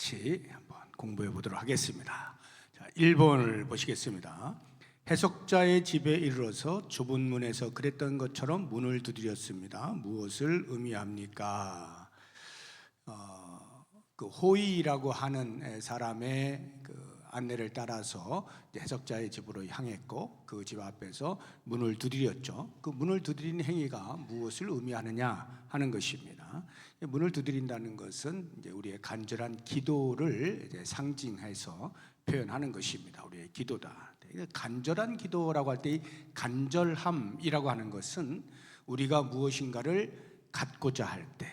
같이 한번 공부해 보도록 하겠습니다. 자, 1번을 보시겠습니다. 해석자의 집에 이르러서 좁은 문에서 그랬던 것처럼 문을 두드렸습니다. 무엇을 의미합니까? 그 호이라고 하는 사람의 그 안내를 따라서 해석자의 집으로 향했고 그 집 앞에서 문을 두드렸죠. 그 문을 두드리는 행위가 무엇을 의미하느냐 하는 것입니다. 문을 두드린다는 것은 이제 우리의 간절한 기도를 이제 상징해서 표현하는 것입니다. 우리의 기도다. 간절한 기도라고 할 때 이 간절함이라고 하는 것은 우리가 무엇인가를 갖고자 할 때,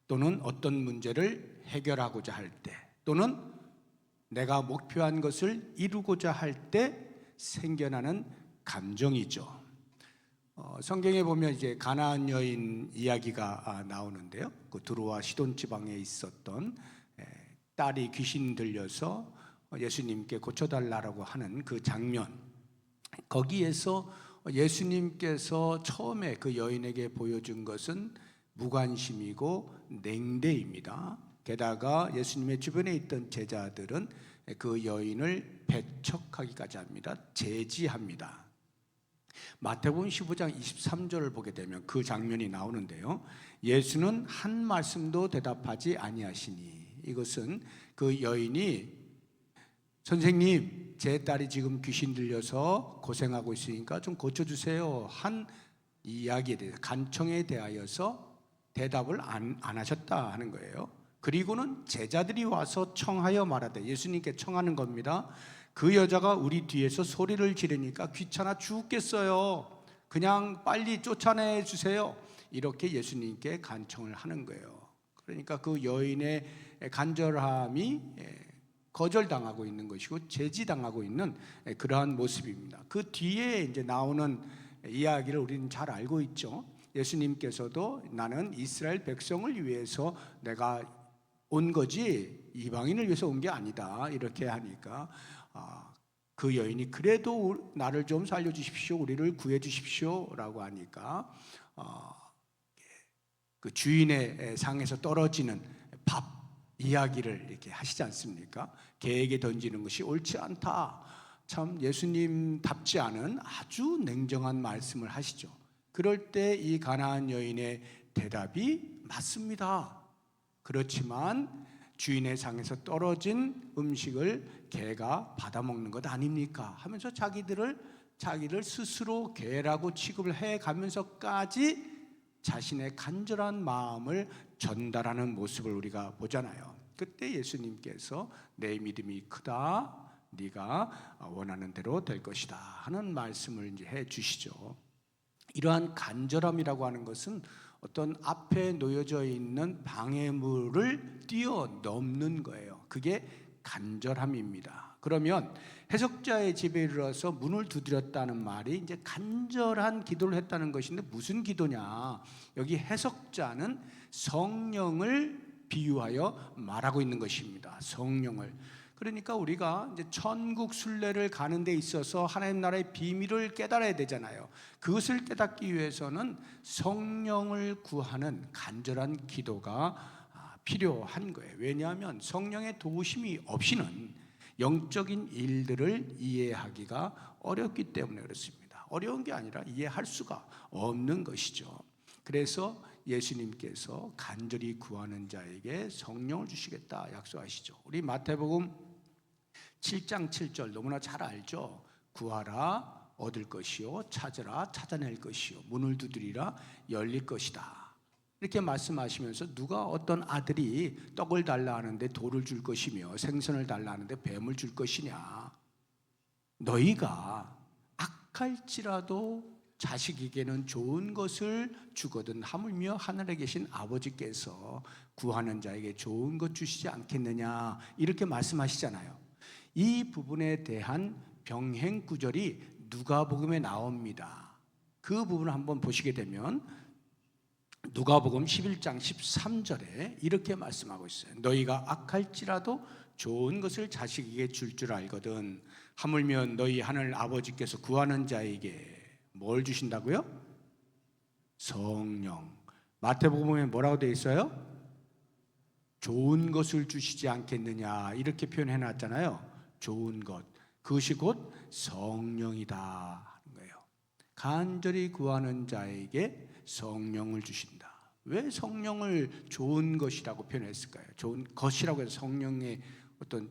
또는 어떤 문제를 해결하고자 할 때, 또는 내가 목표한 것을 이루고자 할 때 생겨나는 감정이죠. 성경에 보면 이제 가나안 여인 이야기가 나오는데요. 그 두로와 시돈 지방에 있었던 딸이 귀신 들려서 예수님께 고쳐달라고 하는 그 장면, 거기에서 예수님께서 처음에 그 여인에게 보여준 것은 무관심이고 냉대입니다. 게다가 예수님의 주변에 있던 제자들은 그 여인을 배척하기까지 합니다. 제지합니다. 마태복음 15장 23절을 보게 되면 그 장면이 나오는데요. 예수는 한 말씀도 대답하지 아니하시니, 이것은 그 여인이 선생님, 제 딸이 지금 귀신 들려서 고생하고 있으니까 좀 고쳐주세요 한 이야기에 대해서, 간청에 대하여서 대답을 안 하셨다 하는 거예요. 그리고는 제자들이 와서 청하여 말하되, 예수님께 청하는 겁니다. 그 여자가 우리 뒤에서 소리를 지르니까 귀찮아 죽겠어요. 그냥 빨리 쫓아내 주세요. 이렇게 예수님께 간청을 하는 거예요. 그러니까 그 여인의 간절함이 거절당하고 있는 것이고 제지당하고 있는 그러한 모습입니다. 그 뒤에 이제 나오는 이야기를 우리는 잘 알고 있죠. 예수님께서도 나는 이스라엘 백성을 위해서 내가 온 거지 이방인을 위해서 온 게 아니다 이렇게 하니까 그 여인이 그래도 나를 좀 살려주십시오, 우리를 구해주십시오 라고 하니까 그 주인의 상에서 떨어지는 밥 이야기를 이렇게 하시지 않습니까? 개에게 던지는 것이 옳지 않다. 참 예수님답지 않은 아주 냉정한 말씀을 하시죠. 그럴 때 이 가나안 여인의 대답이 맞습니다. 그렇지만 주인의 상에서 떨어진 음식을 개가 받아먹는 것 아닙니까? 하면서 자기를 스스로 개라고 취급을 해가면서까지 자신의 간절한 마음을 전달하는 모습을 우리가 보잖아요. 그때 예수님께서 내 믿음이 크다, 네가 원하는 대로 될 것이다 하는 말씀을 이제 해 주시죠. 이러한 간절함이라고 하는 것은 어떤 앞에 놓여져 있는 방해물을 뛰어넘는 거예요. 그게 간절함입니다. 그러면 해석자의 집에 이르러서 문을 두드렸다는 말이 이제 간절한 기도를 했다는 것인데 무슨 기도냐? 여기 해석자는 성령을 비유하여 말하고 있는 것입니다. 성령을. 그러니까 우리가 이제 천국 순례를 가는 데 있어서 하나님 나라의 비밀을 깨달아야 되잖아요. 그것을 깨닫기 위해서는 성령을 구하는 간절한 기도가 필요한 거예요. 왜냐하면 성령의 도우심이 없이는 영적인 일들을 이해하기가 어렵기 때문에 그렇습니다. 어려운 게 아니라 이해할 수가 없는 것이죠. 그래서 예수님께서 간절히 구하는 자에게 성령을 주시겠다 약속하시죠. 우리 마태복음 7장 7절 너무나 잘 알죠. 구하라 얻을 것이요, 찾으라 찾아낼 것이요, 문을 두드리라 열릴 것이다. 이렇게 말씀하시면서 누가 어떤 아들이 떡을 달라 하는데 돌을 줄 것이며 생선을 달라 하는데 뱀을 줄 것이냐? 너희가 악할지라도 자식에게는 좋은 것을 주거든 하물며 하늘에 계신 아버지께서 구하는 자에게 좋은 것 주시지 않겠느냐 이렇게 말씀하시잖아요. 이 부분에 대한 병행 구절이 누가복음에 나옵니다. 그 부분을 한번 보시게 되면 누가복음 11장 13절에 이렇게 말씀하고 있어요. 너희가 악할지라도 좋은 것을 자식에게 줄 줄 알거든 하물며 너희 하늘 아버지께서 구하는 자에게 뭘 주신다고요? 성령. 마태복음에 뭐라고 되어 있어요? 좋은 것을 주시지 않겠느냐 이렇게 표현해 놨잖아요. 좋은 것, 그것이 곧 성령이다 하는 거예요. 간절히 구하는 자에게 성령을 주신다. 왜 성령을 좋은 것이라고 표현했을까요? 좋은 것이라고 해서 성령의 어떤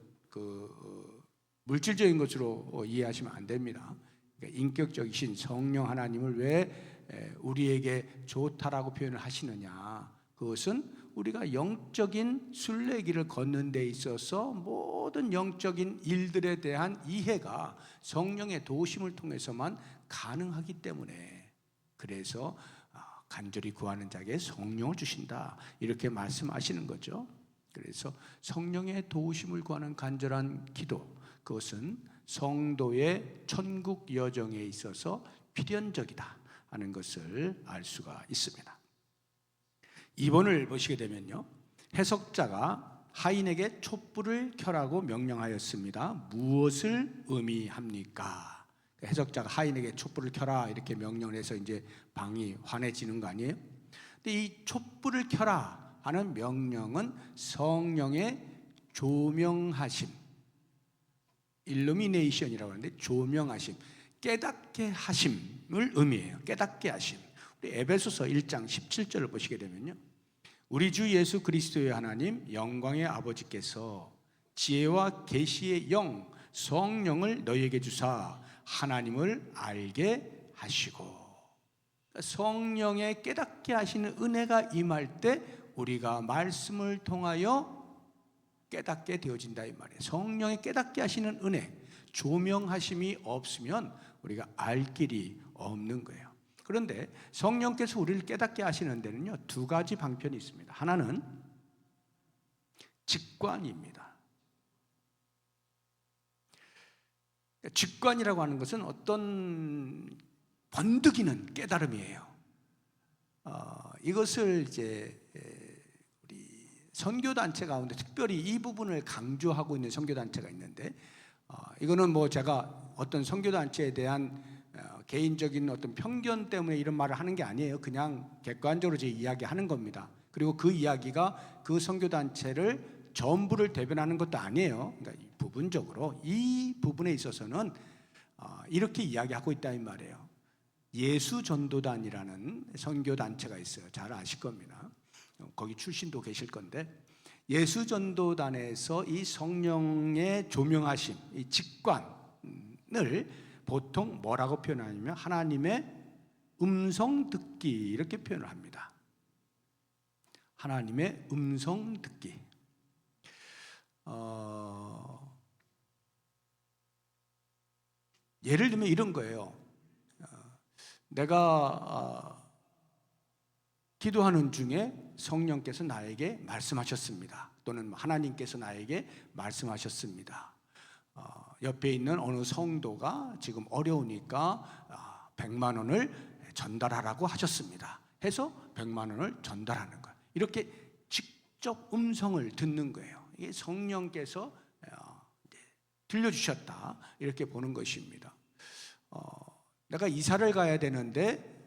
물질적인 것으로 이해하시면 안 됩니다. 그러니까 인격적이신 성령 하나님을 왜 우리에게 좋다라고 표현을 하시느냐? 그것은 우리가 영적인 순례길을 걷는 데 있어서 모든 영적인 일들에 대한 이해가 성령의 도우심을 통해서만 가능하기 때문에, 그래서 간절히 구하는 자에게 성령을 주신다 이렇게 말씀하시는 거죠. 그래서 성령의 도우심을 구하는 간절한 기도, 그것은 성도의 천국 여정에 있어서 필연적이다 하는 것을 알 수가 있습니다. 2번을 보시게 되면요, 해석자가 하인에게 촛불을 켜라고 명령하였습니다. 무엇을 의미합니까? 해석자가 하인에게 촛불을 켜라 이렇게 명령을 해서 이제 방이 환해지는 거 아니에요? 근데 이 촛불을 켜라 하는 명령은 성령의 조명하심, 일루미네이션이라고 하는데 조명하심, 깨닫게 하심을 의미해요. 깨닫게 하심. 우리 에베소서 1장 17절을 보시게 되면요, 우리 주 예수 그리스도의 하나님 영광의 아버지께서 지혜와 계시의 영 성령을 너희에게 주사 하나님을 알게 하시고, 성령의 깨닫게 하시는 은혜가 임할 때 우리가 말씀을 통하여 깨닫게 되어진다 이 말이에요. 성령의 깨닫게 하시는 은혜, 조명하심이 없으면 우리가 알 길이 없는 거예요. 그런데 성령께서 우리를 깨닫게 하시는 데는요, 두 가지 방편이 있습니다. 하나는 직관입니다. 직관이라고 하는 것은 어떤 번득이는 깨달음이에요. 이것을 이제 우리 선교단체 가운데 특별히 이 부분을 강조하고 있는 선교단체가 있는데, 이거는 뭐 제가 어떤 선교단체에 대한 개인적인 어떤 편견 때문에 이런 말을 하는 게 아니에요. 그냥 객관적으로 제 이야기하는 겁니다. 그리고 그 이야기가 그 선교단체를 전부를 대변하는 것도 아니에요. 그러니까 부분적으로 이 부분에 있어서는 이렇게 이야기하고 있다 이 말이에요. 예수전도단이라는 선교단체가 있어요. 잘 아실 겁니다. 거기 출신도 계실 건데, 예수전도단에서 이 성령의 조명하심, 이 직관을 보통 뭐라고 표현하냐면 하나님의 음성 듣기 이렇게 표현을 합니다. 하나님의 음성 듣기. 예를 들면 이런 거예요. 내가 기도하는 중에 성령께서 나에게 말씀하셨습니다. 또는 하나님께서 나에게 말씀하셨습니다. 옆에 있는 어느 성도가 지금 어려우니까 100만 원을 전달하라고 하셨습니다. 해서 100만 원을 전달하는 거예요. 이렇게 직접 음성을 듣는 거예요. 이게 성령께서 들려주셨다 이렇게 보는 것입니다. 내가 이사를 가야 되는데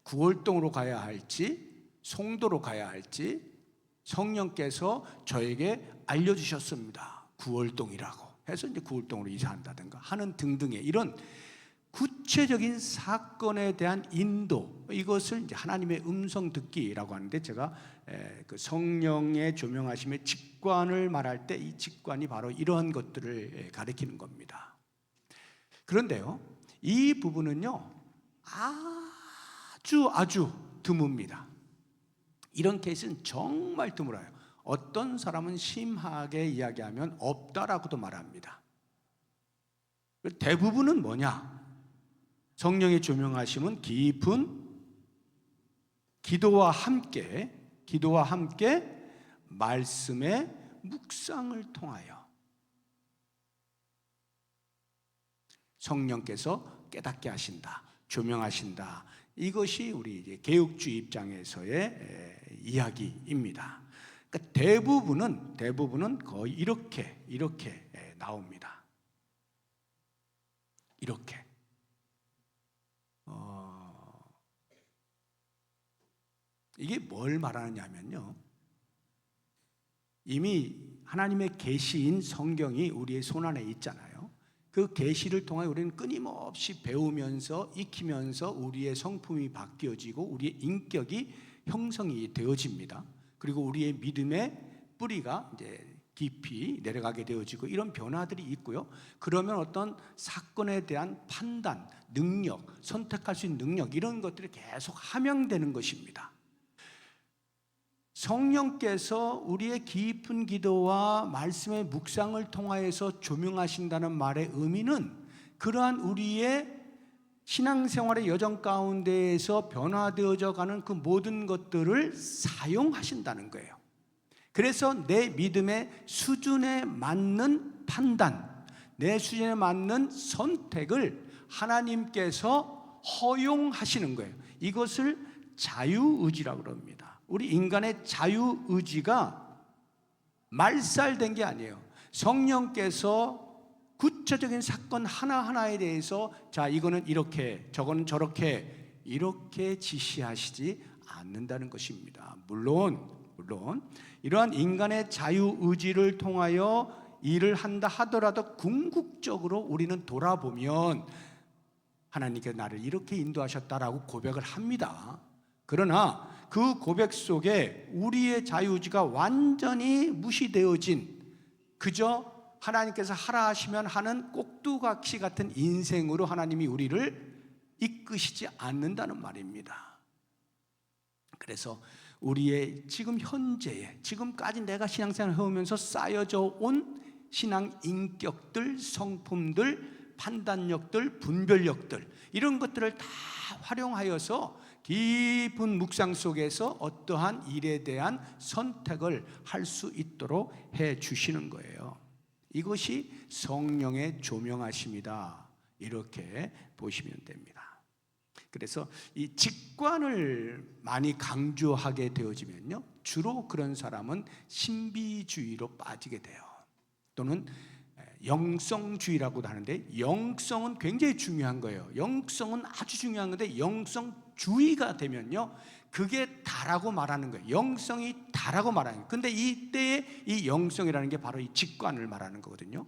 구월동으로 가야 할지 송도로 가야 할지 성령께서 저에게 알려주셨습니다. 구월동이라고 해서 이제 구월동으로 이사한다든가 하는 등등의 이런 구체적인 사건에 대한 인도, 이것을 이제 하나님의 음성 듣기라고 하는데, 제가 그 성령의 조명하심의 직관을 말할 때 이 직관이 바로 이러한 것들을 가리키는 겁니다. 그런데요, 이 부분은요 아주 드뭅니다. 이런 케이스는 정말 드물어요. 어떤 사람은 심하게 이야기하면 없다라고도 말합니다. 대부분은 뭐냐? 성령의 조명하심은 깊은 기도와 함께 말씀의 묵상을 통하여 성령께서 깨닫게 하신다, 조명하신다. 이것이 우리 이제 개혁주의 입장에서의 이야기입니다. 그러니까 대부분은 거의 이렇게 나옵니다. 이렇게. 이게 뭘 말하느냐면요, 이미 하나님의 계시인 성경이 우리의 손안에 있잖아요. 그 계시를 통해 우리는 끊임없이 배우면서 익히면서 우리의 성품이 바뀌어지고 우리의 인격이 형성이 되어집니다. 그리고 우리의 믿음의 뿌리가 이제 깊이 내려가게 되어지고 이런 변화들이 있고요. 그러면 어떤 사건에 대한 판단, 능력, 선택할 수 있는 능력 이런 것들이 계속 함양되는 것입니다. 성령께서 우리의 깊은 기도와 말씀의 묵상을 통하여서 조명하신다는 말의 의미는 그러한 우리의 신앙생활의 여정 가운데에서 변화되어져 가는 그 모든 것들을 사용하신다는 거예요. 그래서 내 믿음의 수준에 맞는 판단, 내 수준에 맞는 선택을 하나님께서 허용하시는 거예요. 이것을 자유의지라고 그럽니다. 우리 인간의 자유의지가 말살된 게 아니에요. 성령께서 구체적인 사건 하나하나에 대해서 자, 이거는 이렇게, 저거는 저렇게 이렇게 지시하시지 않는다는 것입니다. 물론 이러한 인간의 자유의지를 통하여 일을 한다 하더라도 궁극적으로 우리는 돌아보면 하나님께서 나를 이렇게 인도하셨다라고 고백을 합니다. 그러나 그 고백 속에 우리의 자유의지가 완전히 무시되어진 그저 하나님께서 하라 하시면 하는 꼭두각시 같은 인생으로 하나님이 우리를 이끄시지 않는다는 말입니다. 그래서 우리의 지금 현재에 지금까지 내가 신앙생활을 해오면서 쌓여져 온 신앙 인격들, 성품들, 판단력들, 분별력들 이런 것들을 다 활용하여서 깊은 묵상 속에서 어떠한 일에 대한 선택을 할 수 있도록 해 주시는 거예요. 이것이 성령의 조명하심이다. 이렇게 보시면 됩니다. 그래서 이 직관을 많이 강조하게 되어지면요, 주로 그런 사람은 신비주의로 빠지게 돼요. 또는 영성주의라고도 하는데, 영성은 굉장히 중요한 거예요. 영성은 아주 중요한 건데 영성주의가 되면요, 그게 다라고 말하는 거예요. 영성이 다라고 말하는 거예요. 근데 이때의 이 영성이라는 게 바로 이 직관을 말하는 거거든요.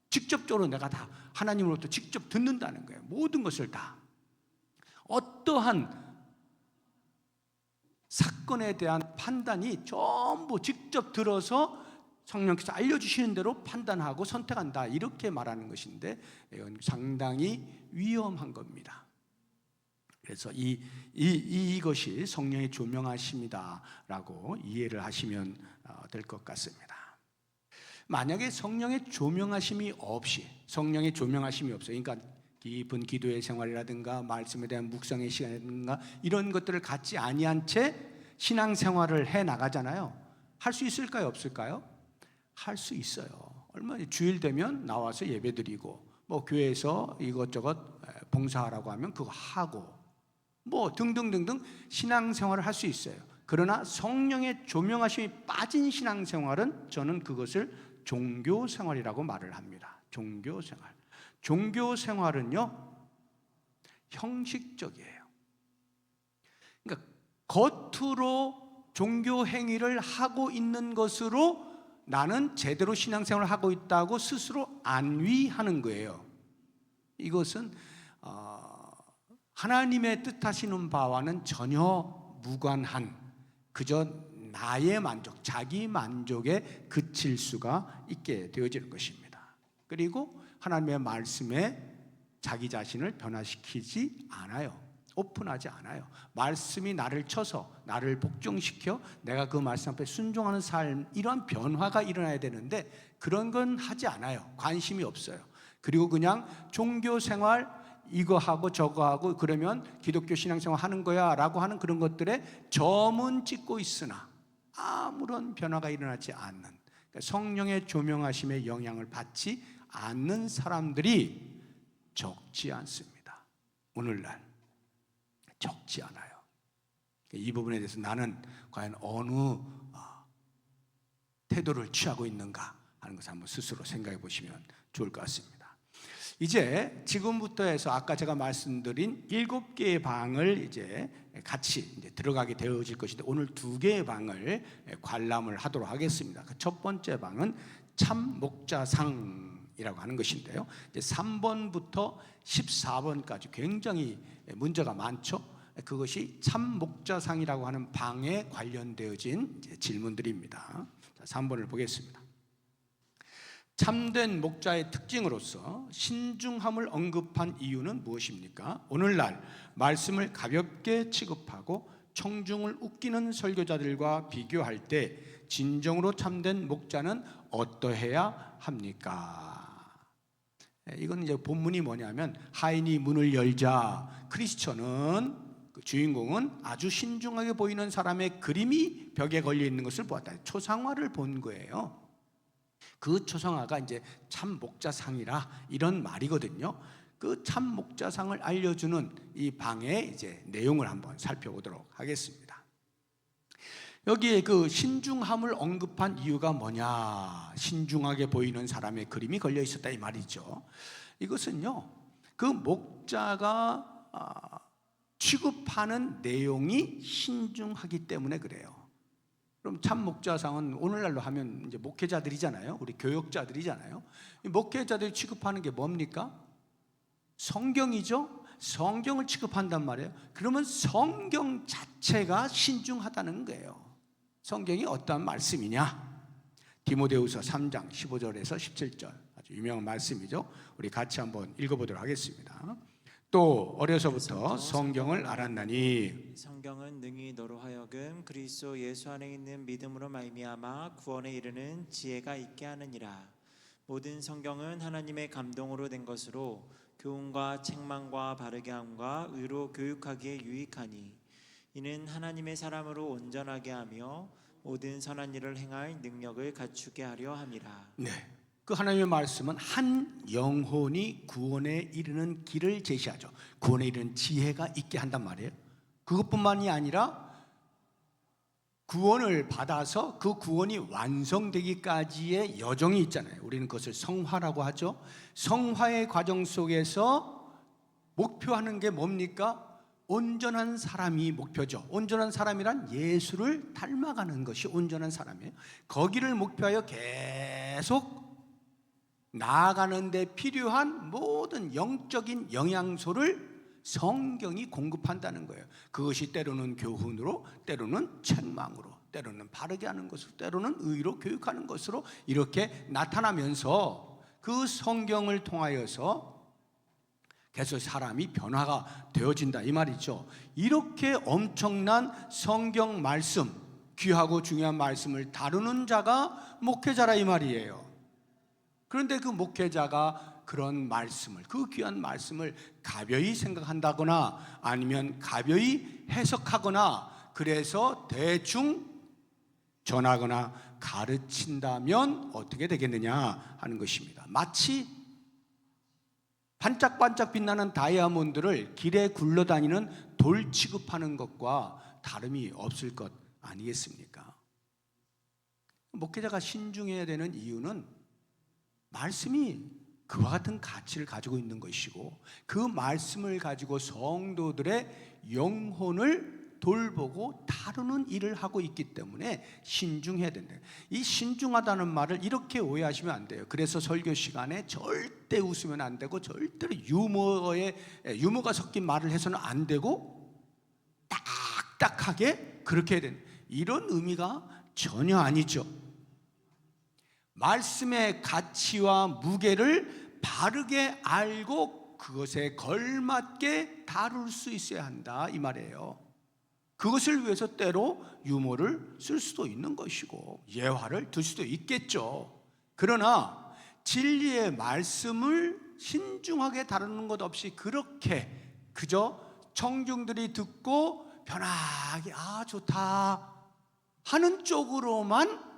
직접적으로 내가 다 하나님으로부터 직접 듣는다는 거예요. 모든 것을 다. 어떠한 사건에 대한 판단이 전부 직접 들어서 성령께서 알려주시는 대로 판단하고 선택한다, 이렇게 말하는 것인데 이건 상당히 위험한 겁니다. 그래서 이것이 성령의 조명하심이다라고 이해를 하시면 될 것 같습니다. 만약에 성령의 조명하심이 없이, 그러니까 깊은 기도의 생활이라든가 말씀에 대한 묵상의 시간이라든가 이런 것들을 갖지 아니한 채 신앙생활을 해 나가잖아요. 할 수 있을까요, 없을까요? 할 수 있어요. 얼마나 주일 되면 나와서 예배드리고, 뭐 교회에서 이것저것 봉사하라고 하면 그거 하고, 뭐 등등등등 신앙생활을 할 수 있어요. 그러나 성령의 조명하심이 빠진 신앙생활은 저는 그것을 종교생활이라고 말을 합니다. 종교생활은요, 형식적이에요. 그러니까 겉으로 종교 행위를 하고 있는 것으로 나는 제대로 신앙생활을 하고 있다고 스스로 안위하는 거예요. 이것은 하나님의 뜻하시는 바와는 전혀 무관한 그저 나의 만족, 자기 만족에 그칠 수가 있게 되어지는 것입니다. 그리고 하나님의 말씀에 자기 자신을 변화시키지 않아요. 오픈하지 않아요. 말씀이 나를 쳐서 나를 복종시켜 내가 그 말씀 앞에 순종하는 삶, 이러한 변화가 일어나야 되는데 그런 건 하지 않아요. 관심이 없어요. 그리고 그냥 종교생활 이거 하고 저거 하고 그러면 기독교 신앙생활 하는 거야 라고 하는 그런 것들에 점은 찍고 있으나 아무런 변화가 일어나지 않는, 그러니까 성령의 조명하심의 영향을 받지 않는 사람들이 적지 않습니다. 오늘날 적지 않아요. 이 부분에 대해서 나는 과연 어느 태도를 취하고 있는가 하는 것을 한번 스스로 생각해 보시면 좋을 것 같습니다. 이제 지금부터 해서 아까 제가 말씀드린 7개의 방을 이제 같이 이제 들어가게 되어질 것인데, 오늘 2개의 방을 관람을 하도록 하겠습니다. 첫 번째 방은 참 목자상이라고 하는 것인데요, 이제 3번부터 14번까지 굉장히 문제가 많죠. 그것이 참 목자상이라고 하는 방에 관련되어진 질문들입니다. 자, 3번을 보겠습니다. 참된 목자의 특징으로서 신중함을 언급한 이유는 무엇입니까? 오늘날 말씀을 가볍게 취급하고 청중을 웃기는 설교자들과 비교할 때 진정으로 참된 목자는 어떠해야 합니까? 이건 이제 본문이 뭐냐면, 하인이 문을 열자 크리스천은, 그 주인공은 아주 신중하게 보이는 사람의 그림이 벽에 걸려 있는 것을 보았다. 초상화를 본 거예요. 그 초상화가 이제 참 목자상이라 이런 말이거든요. 그 참 목자상을 알려주는 이 방의 이제 내용을 한번 살펴보도록 하겠습니다. 여기에 그 신중함을 언급한 이유가 뭐냐? 신중하게 보이는 사람의 그림이 걸려 있었다 이 말이죠. 이것은요, 그 목자가 취급하는 내용이 신중하기 때문에 그래요. 그럼 참 목자상은 오늘날로 하면 이제 목회자들이잖아요. 우리 교역자들이잖아요. 목회자들이 취급하는 게 뭡니까? 성경이죠. 성경을 취급한단 말이에요. 그러면 성경 자체가 신중하다는 거예요. 성경이 어떠한 말씀이냐? 디모데후서 3장 15절에서 17절, 아주 유명한 말씀이죠. 우리 같이 한번 읽어보도록 하겠습니다. 또 어려서부터 성경을 알았나니 성경은 능히 너로 하여금 그리스도 예수 안에 있는 믿음으로 말미암아 구원에 이르는 지혜가 있게 하느니라. 모든 성경은 하나님의 감동으로 된 것으로 교훈과 책망과 바르게 함과 의로 교육하기에 유익하니, 이는 하나님의 사람으로 온전하게 하며 모든 선한 일을 행할 능력을 갖추게 하려 함이라. 네, 그 하나님의 말씀은 한 영혼이 구원에 이르는 길을 제시하죠. 구원에 이르는 지혜가 있게 한단 말이에요. 그것뿐만이 아니라 구원을 받아서 그 구원이 완성되기까지의 여정이 있잖아요. 우리는 그것을 성화라고 하죠. 성화의 과정 속에서 목표하는 게 뭡니까? 온전한 사람이 목표죠. 온전한 사람이란 예수를 닮아가는 것이 온전한 사람이에요. 거기를 목표하여 계속 나아가는 데 필요한 모든 영적인 영양소를 성경이 공급한다는 거예요. 그것이 때로는 교훈으로, 때로는 책망으로, 때로는 바르게 하는 것으로, 때로는 의로 교육하는 것으로 이렇게 나타나면서 그 성경을 통하여서 계속 사람이 변화가 되어진다 이 말이죠. 이렇게 엄청난 성경 말씀, 귀하고 중요한 말씀을 다루는 자가 목회자라 이 말이에요. 그런데 그 목회자가 그런 말씀을, 그 귀한 말씀을 가벼이 생각한다거나 아니면 가벼이 해석하거나 그래서 대충 전하거나 가르친다면 어떻게 되겠느냐 하는 것입니다. 마치 반짝반짝 빛나는 다이아몬드를 길에 굴러다니는 돌 취급하는 것과 다름이 없을 것 아니겠습니까? 목회자가 신중해야 되는 이유는 말씀이 그와 같은 가치를 가지고 있는 것이고, 그 말씀을 가지고 성도들의 영혼을 돌보고 다루는 일을 하고 있기 때문에 신중해야 된다. 이 신중하다는 말을 이렇게 오해하시면 안 돼요. 그래서 설교 시간에 절대 웃으면 안 되고, 절대로 유머가 섞인 말을 해서는 안 되고, 딱딱하게 그렇게 해야 된다. 이런 의미가 전혀 아니죠. 말씀의 가치와 무게를 바르게 알고 그것에 걸맞게 다룰 수 있어야 한다 이 말이에요. 그것을 위해서 때로 유머를 쓸 수도 있는 것이고 예화를 들 수도 있겠죠. 그러나 진리의 말씀을 신중하게 다루는 것 없이 그렇게 그저 청중들이 듣고 편하게 좋다 하는 쪽으로만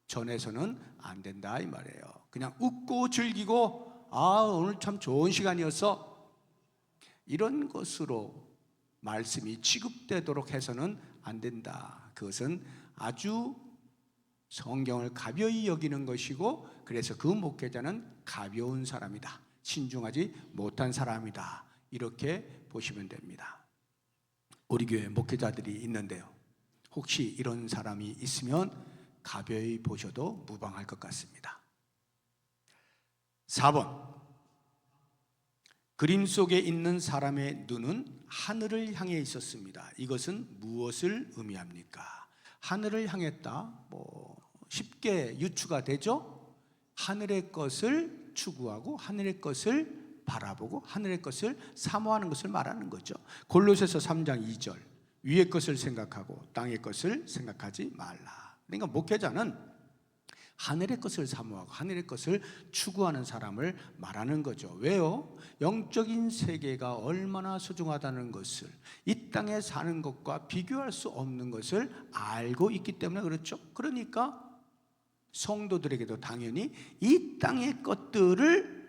전해서는 안 된다 이 말이에요. 그냥 웃고 즐기고 오늘 참 좋은 시간이었어, 이런 것으로 말씀이 취급되도록 해서는 안 된다. 그것은 아주 성경을 가벼이 여기는 것이고, 그래서 그 목회자는 가벼운 사람이다, 신중하지 못한 사람이다, 이렇게 보시면 됩니다. 우리 교회 목회자들이 있는데요, 혹시 이런 사람이 있으면 가벼이 보셔도 무방할 것 같습니다. 4번, 그림 속에 있는 사람의 눈은 하늘을 향해 있었습니다. 이것은 무엇을 의미합니까? 하늘을 향했다, 쉽게 유추가 되죠? 하늘의 것을 추구하고 하늘의 것을 바라보고 하늘의 것을 사모하는 것을 말하는 거죠. 골로새서 3장 2절, 위의 것을 생각하고 땅의 것을 생각하지 말라. 그러니까 목회자는 하늘의 것을 사모하고 하늘의 것을 추구하는 사람을 말하는 거죠. 왜요? 영적인 세계가 얼마나 소중하다는 것을, 이 땅에 사는 것과 비교할 수 없는 것을 알고 있기 때문에 그렇죠. 그러니까 성도들에게도 당연히 이 땅의 것들을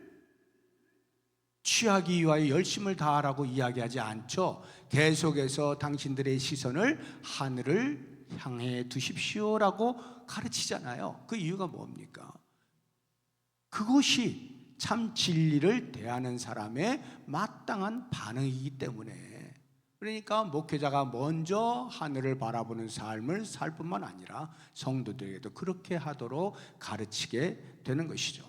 취하기 위하여 열심을 다하라고 이야기하지 않죠. 계속해서 당신들의 시선을 하늘을 향해 두십시오라고 가르치잖아요. 그 이유가 뭡니까? 그것이 참 진리를 대하는 사람의 마땅한 반응이기 때문에. 그러니까 목회자가 먼저 하늘을 바라보는 삶을 살 뿐만 아니라 성도들에게도 그렇게 하도록 가르치게 되는 것이죠.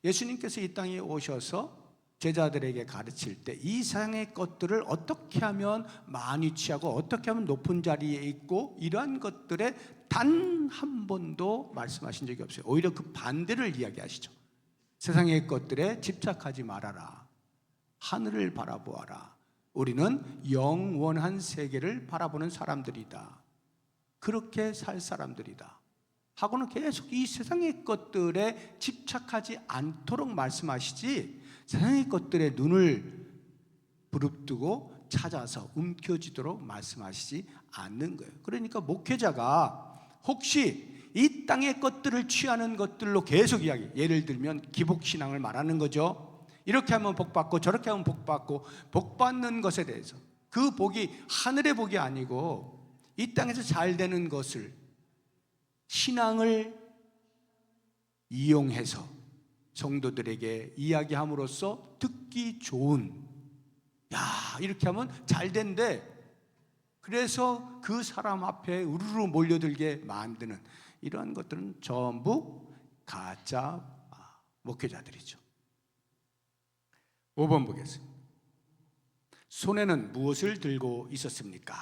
예수님께서 이 땅에 오셔서 제자들에게 가르칠 때 이 세상의 것들을 어떻게 하면 많이 취하고 어떻게 하면 높은 자리에 있고, 이러한 것들에 단 한 번도 말씀하신 적이 없어요. 오히려 그 반대를 이야기하시죠. 세상의 것들에 집착하지 말아라, 하늘을 바라보아라, 우리는 영원한 세계를 바라보는 사람들이다, 그렇게 살 사람들이다 하고는 계속 이 세상의 것들에 집착하지 않도록 말씀하시지, 세상의 것들에 눈을 부릅뜨고 찾아서 움켜쥐도록 말씀하시지 않는 거예요. 그러니까 목회자가 혹시 이 땅의 것들을 취하는 것들로 계속 이야기, 예를 들면 기복신앙을 말하는 거죠. 이렇게 하면 복받고 저렇게 하면 복받고, 복받는 것에 대해서 그 복이 하늘의 복이 아니고 이 땅에서 잘 되는 것을 신앙을 이용해서 성도들에게 이야기함으로써 듣기 좋은, 야, 이렇게 하면 잘 된대, 그래서 그 사람 앞에 우르르 몰려들게 만드는 이러한 것들은 전부 가짜 목회자들이죠. 5번 보겠습니다. 손에는 무엇을 들고 있었습니까?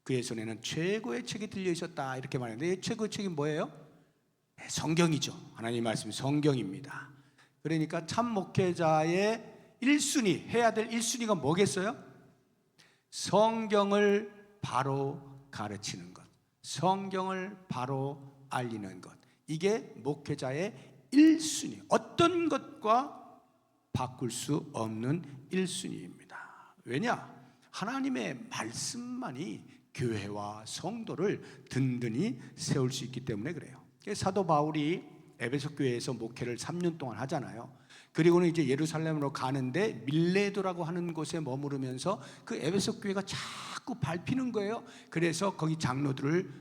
그의 손에는 최고의 책이 들려 있었다, 이렇게 말하는데 최고의 책이 뭐예요? 성경이죠. 하나님 말씀이 성경입니다. 그러니까 참 목회자의 1순위, 해야 될 1순위가 뭐겠어요? 성경을 바로 가르치는 것, 성경을 바로 알리는 것, 이게 목회자의 1순위, 어떤 것과 바꿀 수 없는 1순위입니다. 왜냐? 하나님의 말씀만이 교회와 성도를 든든히 세울 수 있기 때문에 그래요. 사도 바울이 에베소 교회에서 목회를 3년 동안 하잖아요. 그리고는 이제 예루살렘으로 가는데 밀레도라고 하는 곳에 머무르면서 그 에베소 교회가 자꾸 밟히는 거예요. 그래서 거기 장로들을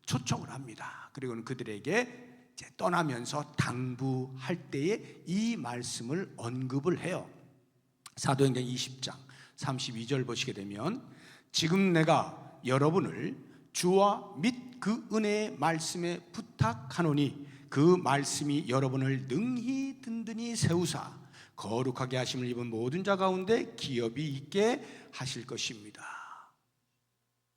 초청을 합니다. 그리고는 그들에게 이제 떠나면서 당부할 때에 이 말씀을 언급을 해요. 사도행전 20장 32절 보시게 되면, 지금 내가 여러분을 주와 및 그 은혜의 말씀에 부탁하노니 그 말씀이 여러분을 능히 든든히 세우사 거룩하게 하심을 입은 모든 자 가운데 기업이 있게 하실 것입니다.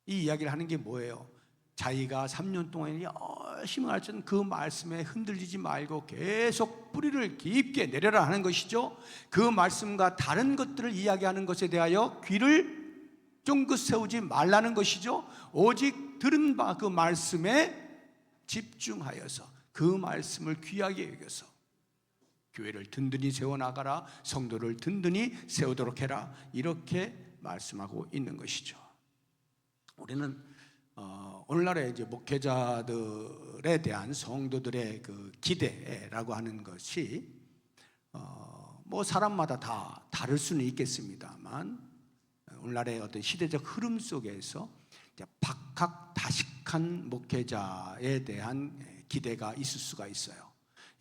이 이야기를 하는 게 뭐예요? 자기가 3년 동안 열심히 가르친 그 말씀에 흔들리지 말고 계속 뿌리를 깊게 내려라 하는 것이죠. 그 말씀과 다른 것들을 이야기하는 것에 대하여 귀를 쫑긋 세우지 말라는 것이죠. 오직 들은 바 그 말씀에 집중하여서 그 말씀을 귀하게 여겨서 교회를 든든히 세워나가라, 성도를 든든히 세우도록 해라, 이렇게 말씀하고 있는 것이죠. 우리는 오늘날의 이제 목회자들에 대한 성도들의 그 기대라고 하는 것이 뭐 사람마다 다 다를 수는 있겠습니다만, 오늘날의 어떤 시대적 흐름 속에서 박학다식한 목회자에 대한 기대가 있을 수가 있어요.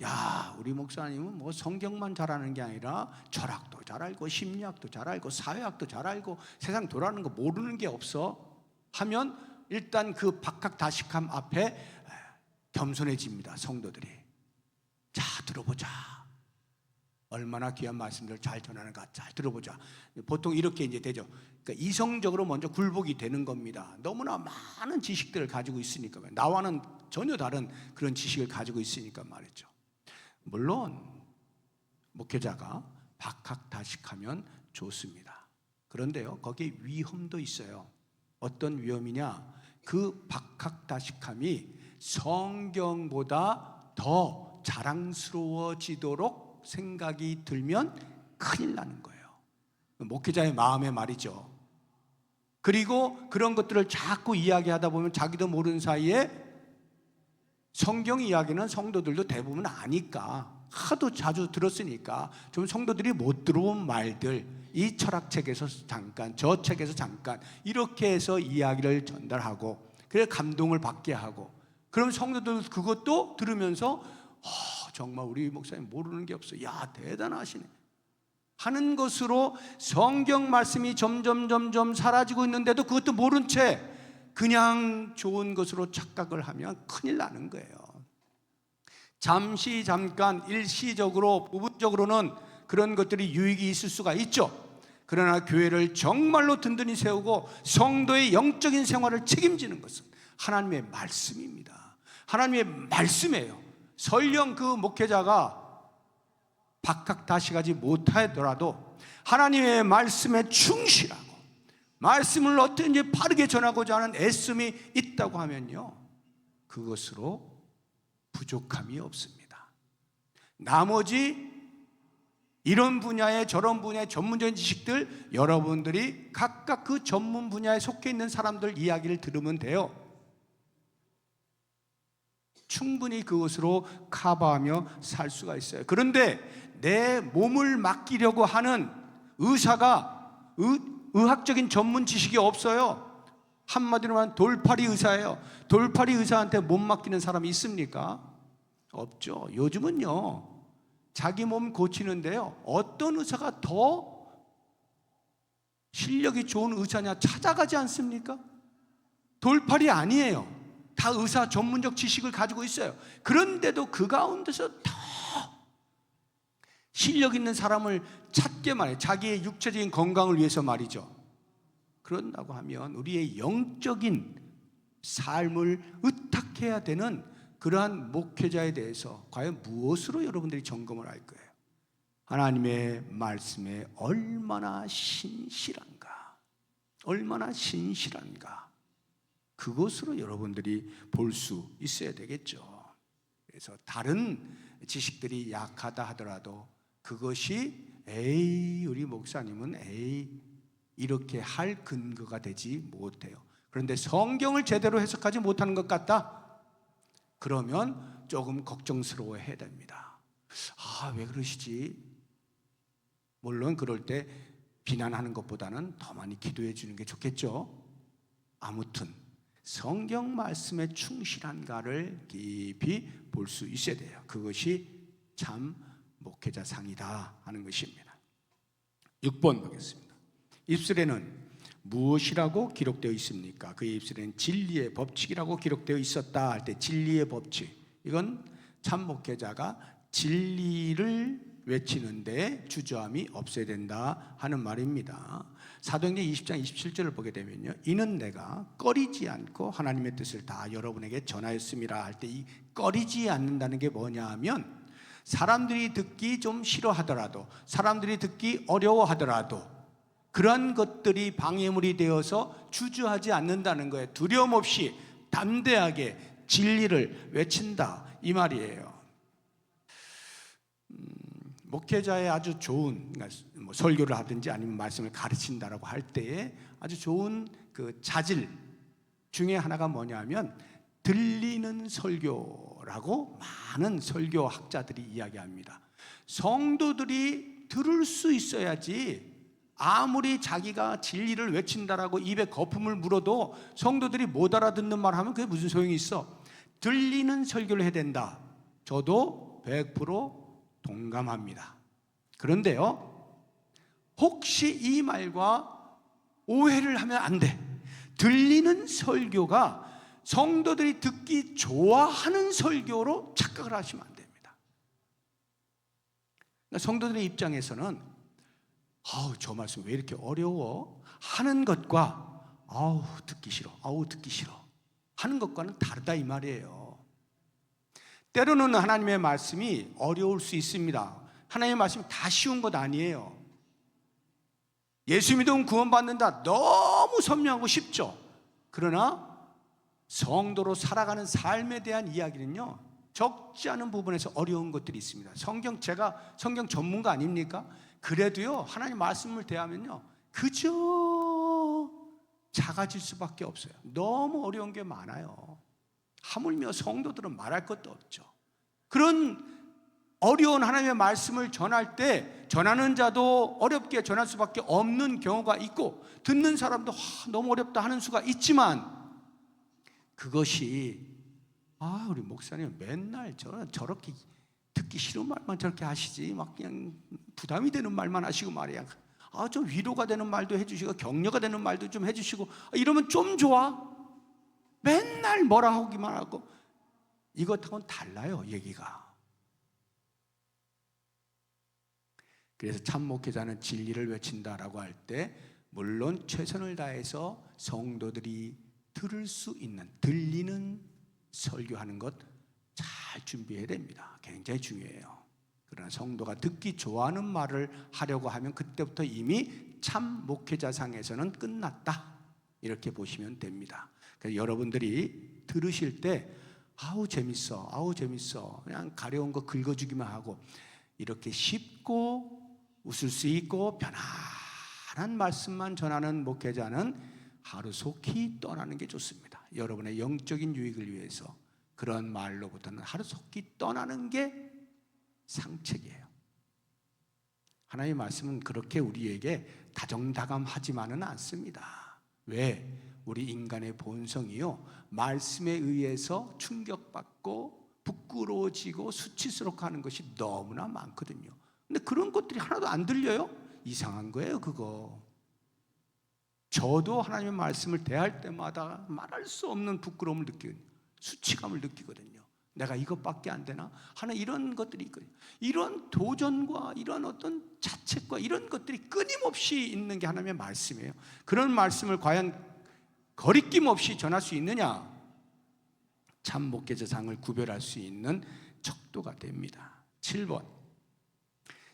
야, 우리 목사님은 뭐 성경만 잘 아는 게 아니라 철학도 잘 알고 심리학도 잘 알고 사회학도 잘 알고 세상 돌아가는 거 모르는 게 없어 하면 일단 그 박학다식함 앞에 겸손해집니다. 성도들이. 자, 들어보자. 얼마나 귀한 말씀들을 잘 전하는가, 잘 들어보자. 보통 이렇게 이제 되죠. 그러니까 이성적으로 먼저 굴복이 되는 겁니다. 너무나 많은 지식들을 가지고 있으니까, 나와는 전혀 다른 그런 지식을 가지고 있으니까 말이죠. 물론 목회자가 박학다식하면 좋습니다. 그런데요, 거기에 위험도 있어요. 어떤 위험이냐? 그 박학다식함이 성경보다 더 자랑스러워지도록 생각이 들면 큰일 나는 거예요. 목회자의 마음에 말이죠. 그리고 그런 것들을 자꾸 이야기하다 보면 자기도 모르는 사이에 성경 이야기는 성도들도 대부분 아니까, 하도 자주 들었으니까 좀 성도들이 못 들어온 말들, 이 철학책에서 잠깐, 저 책에서 잠깐 이렇게 해서 이야기를 전달하고, 그래 감동을 받게 하고, 그럼 성도들 그것도 들으면서 정말 우리 목사님 모르는 게 없어, 야 대단하시네 하는 것으로 성경 말씀이 점점 사라지고 있는데도 그것도 모른 채 그냥 좋은 것으로 착각을 하면 큰일 나는 거예요. 잠깐 일시적으로 부분적으로는 그런 것들이 유익이 있을 수가 있죠. 그러나 교회를 정말로 든든히 세우고 성도의 영적인 생활을 책임지는 것은 하나님의 말씀입니다. 하나님의 말씀이에요. 설령 그 목회자가 박학다식하지 못하더라도 하나님의 말씀에 충실하고 말씀을 어떻게 바르게 전하고자 하는 애씀이 있다고 하면요, 그것으로 부족함이 없습니다. 나머지 이런 분야에 저런 분야의 전문적인 지식들, 여러분들이 각각 그 전문 분야에 속해 있는 사람들 이야기를 들으면 돼요. 충분히 그것으로 커버하며 살 수가 있어요. 그런데 내 몸을 맡기려고 하는 의사가 의학적인 전문 지식이 없어요. 한마디로 말하면 돌팔이 의사예요. 돌팔이 의사한테 몸 맡기는 사람이 있습니까? 없죠. 요즘은요, 자기 몸 고치는데요, 어떤 의사가 더 실력이 좋은 의사냐 찾아가지 않습니까? 돌팔이 아니에요. 다 의사 전문적 지식을 가지고 있어요. 그런데도 그 가운데서 더 실력 있는 사람을 찾게만 해요. 자기의 육체적인 건강을 위해서 말이죠. 그런다고 하면 우리의 영적인 삶을 의탁해야 되는 그러한 목회자에 대해서 과연 무엇으로 여러분들이 점검을 할 거예요? 하나님의 말씀에 얼마나 신실한가, 얼마나 신실한가, 그것으로 여러분들이 볼 수 있어야 되겠죠. 그래서 다른 지식들이 약하다 하더라도 그것이 우리 목사님은 이렇게 할 근거가 되지 못해요. 그런데 성경을 제대로 해석하지 못하는 것 같다? 그러면 조금 걱정스러워 해야 됩니다. 왜 그러시지? 물론 그럴 때 비난하는 것보다는 더 많이 기도해 주는 게 좋겠죠. 아무튼 성경 말씀에 충실한가를 깊이 볼 수 있어야 돼요. 그것이 참 목회자상이다 하는 것입니다. 6번 보겠습니다. 입술에는 무엇이라고 기록되어 있습니까? 그의 입술에는 진리의 법칙이라고 기록되어 있었다 할 때, 진리의 법칙, 이건 참 목회자가 진리를 외치는데 주저함이 없어야 된다 하는 말입니다. 사도행전 20장 27절을 보게 되면요, 이는 내가 꺼리지 않고 하나님의 뜻을 다 여러분에게 전하였음이라 할 때, 이 꺼리지 않는다는 게 뭐냐 하면, 사람들이 듣기 좀 싫어하더라도, 사람들이 듣기 어려워하더라도 그러한 것들이 방해물이 되어서 주저하지 않는다는 거예요. 두려움 없이 담대하게 진리를 외친다 이 말이에요. 목회자의 아주 좋은, 그러니까 설교를 하든지 아니면 말씀을 가르친다라고 할 때에 아주 좋은 그 자질 중에 하나가 뭐냐면 들리는 설교라고 많은 설교학자들이 이야기합니다. 성도들이 들을 수 있어야지, 아무리 자기가 진리를 외친다라고 입에 거품을 물어도 성도들이 못 알아듣는 말 하면 그게 무슨 소용이 있어? 들리는 설교를 해야 된다. 저도 100% 동감합니다. 그런데요, 혹시 이 말과 오해를 하면 안 돼. 들리는 설교가 성도들이 듣기 좋아하는 설교로 착각을 하시면 안 됩니다. 성도들의 입장에서는 저 말씀 왜 이렇게 어려워? 하는 것과 듣기 싫어, 듣기 싫어 하는 것과는 다르다 이 말이에요. 때로는 하나님의 말씀이 어려울 수 있습니다. 하나님의 말씀이 다 쉬운 것 아니에요. 예수 믿으면 구원받는다, 너무 선명하고 쉽죠. 그러나 성도로 살아가는 삶에 대한 이야기는요, 적지 않은 부분에서 어려운 것들이 있습니다. 제가 성경 전문가 아닙니까? 그래도요, 하나님 말씀을 대하면요, 그저 작아질 수밖에 없어요. 너무 어려운 게 많아요. 하물며 성도들은 말할 것도 없죠. 그런 어려운 하나님의 말씀을 전할 때 전하는 자도 어렵게 전할 수밖에 없는 경우가 있고, 듣는 사람도 너무 어렵다 하는 수가 있지만, 그것이 우리 목사님 맨날 저렇게 듣기 싫은 말만 저렇게 하시지, 막 그냥 부담이 되는 말만 하시고 말이야, 좀 위로가 되는 말도 해주시고 격려가 되는 말도 좀 해주시고 이러면 좀 좋아. 맨날 뭐라 하기만 하고. 이것하고는 달라요, 얘기가. 그래서 참 목회자는 진리를 외친다라고 할 때 물론 최선을 다해서 성도들이 들을 수 있는, 들리는 설교하는 것 잘 준비해야 됩니다. 굉장히 중요해요. 그러나 성도가 듣기 좋아하는 말을 하려고 하면 그때부터 이미 참 목회자상에서는 끝났다, 이렇게 보시면 됩니다. 그래서 여러분들이 들으실 때 재밌어, 재밌어, 그냥 가려운 거 긁어주기만 하고, 이렇게 쉽고 웃을 수 있고 편안한 말씀만 전하는 목회자는 하루속히 떠나는 게 좋습니다. 여러분의 영적인 유익을 위해서 그런 말로부터는 하루속히 떠나는 게 상책이에요. 하나님의 말씀은 그렇게 우리에게 다정다감하지만은 않습니다. 왜? 우리 인간의 본성이요, 말씀에 의해서 충격받고 부끄러워지고 수치스럽고 하는 것이 너무나 많거든요. 근데 그런 것들이 하나도 안 들려요? 이상한 거예요, 그거. 저도 하나님의 말씀을 대할 때마다 말할 수 없는 부끄러움을 느끼거든요. 수치감을 느끼거든요. 내가 이것밖에 안 되나 하는 이런 것들이 있거든요. 이런 도전과 이런 어떤 자책과 이런 것들이 끊임없이 있는 게 하나님의 말씀이에요. 그런 말씀을 과연 거리낌 없이 전할 수 있느냐? 참 목회자상을 구별할 수 있는 척도가 됩니다. 7번,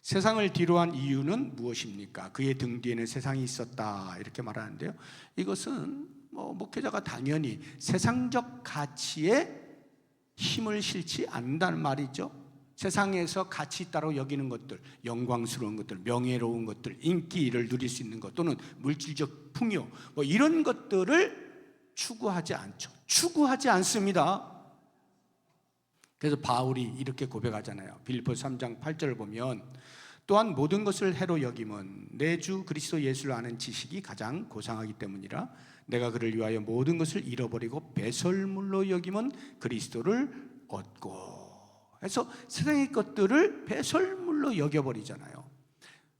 세상을 뒤로한 이유는 무엇입니까? 그의 등 뒤에는 세상이 있었다, 이렇게 말하는데요, 이것은 목회자가 당연히 세상적 가치에 힘을 실지 않는다는 말이죠. 세상에서 가치 있다고 여기는 것들, 영광스러운 것들, 명예로운 것들, 인기를 누릴 수 있는 것, 또는 물질적 풍요, 이런 것들을 추구하지 않죠. 추구하지 않습니다. 그래서 바울이 이렇게 고백하잖아요. 빌립보서 3장 8절을 보면, 또한 모든 것을 해로 여김은 내 주 그리스도 예수를 아는 지식이 가장 고상하기 때문이라. 내가 그를 위하여 모든 것을 잃어버리고 배설물로 여김은 그리스도를 얻고. 그래서 세상의 것들을 배설물로 여겨버리잖아요.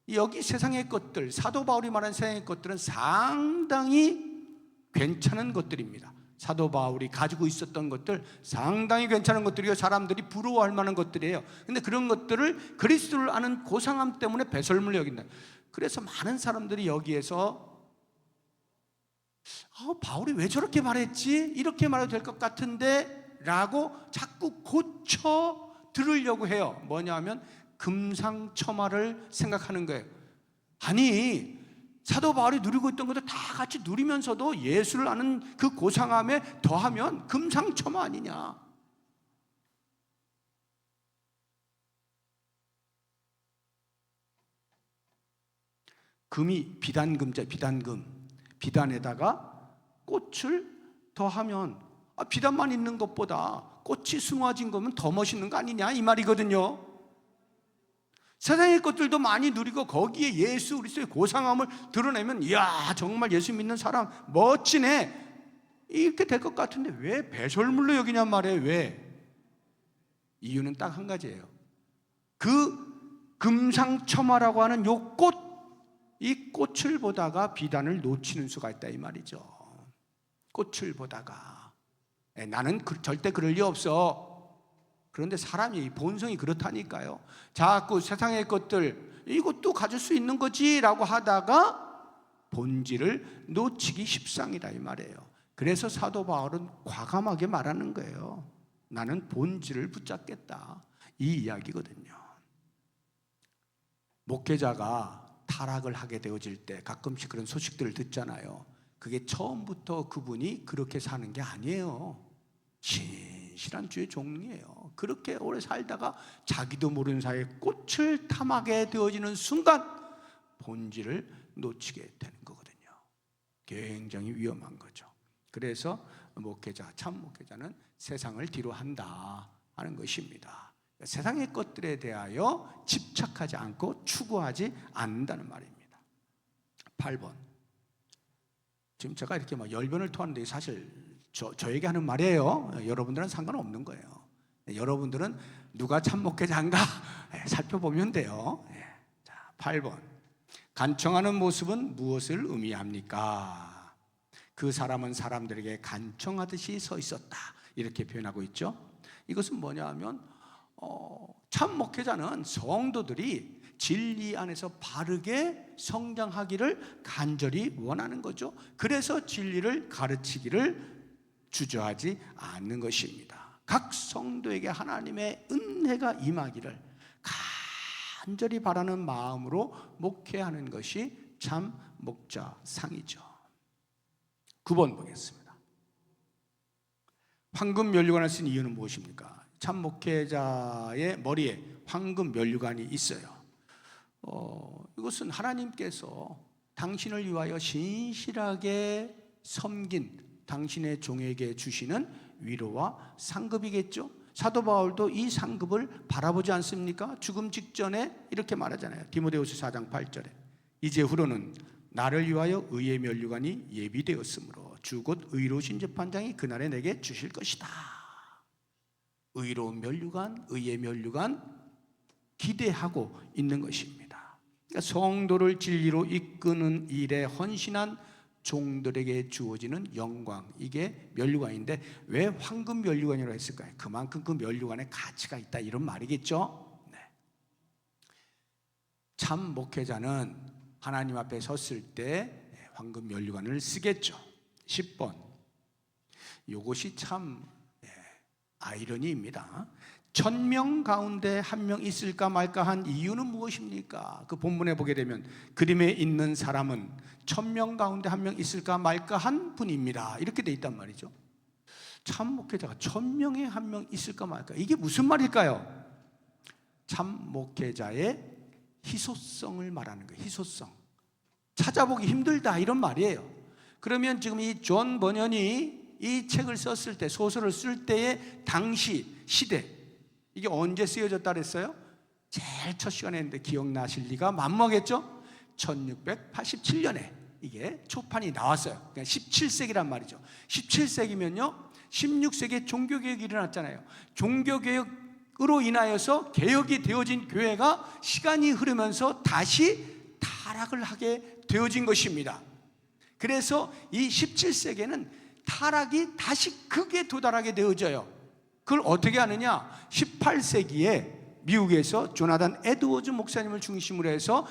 여기 세상의 것들, 사도 바울이 말한 세상의 것들은 상당히 괜찮은 것들입니다. 사도 바울이 가지고 있었던 것들 상당히 괜찮은 것들이고 사람들이 부러워할 만한 것들이에요. 근데 그런 것들을 그리스도를 아는 고상함 때문에 배설물로 여긴다. 그래서 많은 사람들이 여기에서 바울이 왜 저렇게 말했지? 이렇게 말해도 될 것 같은데? 라고 자꾸 고쳐 들으려고 해요. 뭐냐면 금상첨화를 생각하는 거예요. 아니, 사도 바울이 누리고 있던 것들 다 같이 누리면서도 예수를 아는 그 고상함에 더하면 금상첨화 아니냐. 금이 비단금자, 비단에다가 꽃을 더하면 비단만 있는 것보다 꽃이 숭아진 거면 더 멋있는 거 아니냐, 이 말이거든요. 세상의 것들도 많이 누리고 거기에 예수 그리스도의 고상함을 드러내면, 이야, 정말 예수 믿는 사람 멋지네, 이렇게 될 것 같은데 왜 배설물로 여기냔 말이에요. 왜? 이유는 딱 한 가지예요. 그 금상첨화라고 하는 요 꽃, 이 꽃을 보다가 비단을 놓치는 수가 있다 이 말이죠. 꽃을 보다가 나는 절대 그럴 리 없어. 그런데 사람이 본성이 그렇다니까요. 자꾸 세상의 것들 이것도 가질 수 있는 거지 라고 하다가 본질을 놓치기 십상이다 이 말이에요. 그래서 사도 바울은 과감하게 말하는 거예요. 나는 본질을 붙잡겠다, 이 이야기거든요. 목회자가 타락을 하게 되어질 때 가끔씩 그런 소식들을 듣잖아요. 그게 처음부터 그분이 그렇게 사는 게 아니에요. 신실한 주의 종이에요. 그렇게 오래 살다가 자기도 모르는 사이에 꽃을 탐하게 되어지는 순간 본질을 놓치게 되는 거거든요. 굉장히 위험한 거죠. 그래서 목회자, 참 목회자는 세상을 뒤로 한다 하는 것입니다. 세상의 것들에 대하여 집착하지 않고 추구하지 않는다는 말입니다. 8번. 지금 제가 이렇게 막 열변을 토하는데 사실 저에게 하는 말이에요. 여러분들은 상관없는 거예요. 여러분들은 누가 참 목회자인가 살펴보면 돼요. 자, 8번. 간청하는 모습은 무엇을 의미합니까? 그 사람은 사람들에게 간청하듯이 서 있었다, 이렇게 표현하고 있죠. 이것은 뭐냐 하면 참 목회자는 성도들이 진리 안에서 바르게 성장하기를 간절히 원하는 거죠. 그래서 진리를 가르치기를 주저하지 않는 것입니다. 각 성도에게 하나님의 은혜가 임하기를 간절히 바라는 마음으로 목회하는 것이 참 목자상이죠. 9번 보겠습니다. 황금 면류관을 쓴 이유는 무엇입니까? 참 목회자의 머리에 황금 면류관이 있어요. 이것은 하나님께서 당신을 위하여 신실하게 섬긴 당신의 종에게 주시는 위로와 상급이겠죠. 사도 바울도 이 상급을 바라보지 않습니까? 죽음 직전에 이렇게 말하잖아요. 디모데후서 4장 8절에 이제후로는 나를 위하여 의의 면류관이 예비되었으므로 주 곧 의로우신 재판장이 그날에 내게 주실 것이다. 의로운 면류관, 의의 면류관 기대하고 있는 것입니다. 그러니까 성도를 진리로 이끄는 일에 헌신한 종들에게 주어지는 영광, 이게 면류관인데 왜 황금 면류관이라고 했을까요? 그만큼 그 면류관에 가치가 있다, 이런 말이겠죠. 네. 참 목회자는 하나님 앞에 섰을 때 황금 면류관을 쓰겠죠. 10번. 이것이 참 아이러니입니다. 1000명 가운데 1명 있을까 말까 한 이유는 무엇입니까? 그 본문에 보게 되면 그림에 있는 사람은 1000명 가운데 1명 있을까 말까 한 분입니다, 이렇게 돼 있단 말이죠. 참 목회자가 1000명에 1명 있을까 말까, 이게 무슨 말일까요? 참 목회자의 희소성을 말하는 거예요. 희소성. 찾아보기 힘들다, 이런 말이에요. 그러면 지금 이 존 버년이 이 책을 썼을 때, 소설을 쓸 때의 당시 시대, 이게 언제 쓰여졌다 그랬어요? 제일 첫 시간에 했는데 기억나실 리가 만무하겠죠? 1687년에 이게 초판이 나왔어요. 그러니까 17세기란 말이죠. 17세기면요 16세기에 종교개혁이 일어났잖아요. 종교개혁으로 인하여서 개혁이 되어진 교회가 시간이 흐르면서 다시 타락을 하게 되어진 것입니다. 그래서 이 17세기에는 타락이 다시 극에 도달하게 되어져요. 그걸 어떻게 하느냐? 18세기에 미국에서 조나단 에드워즈 목사님을 중심으로 해서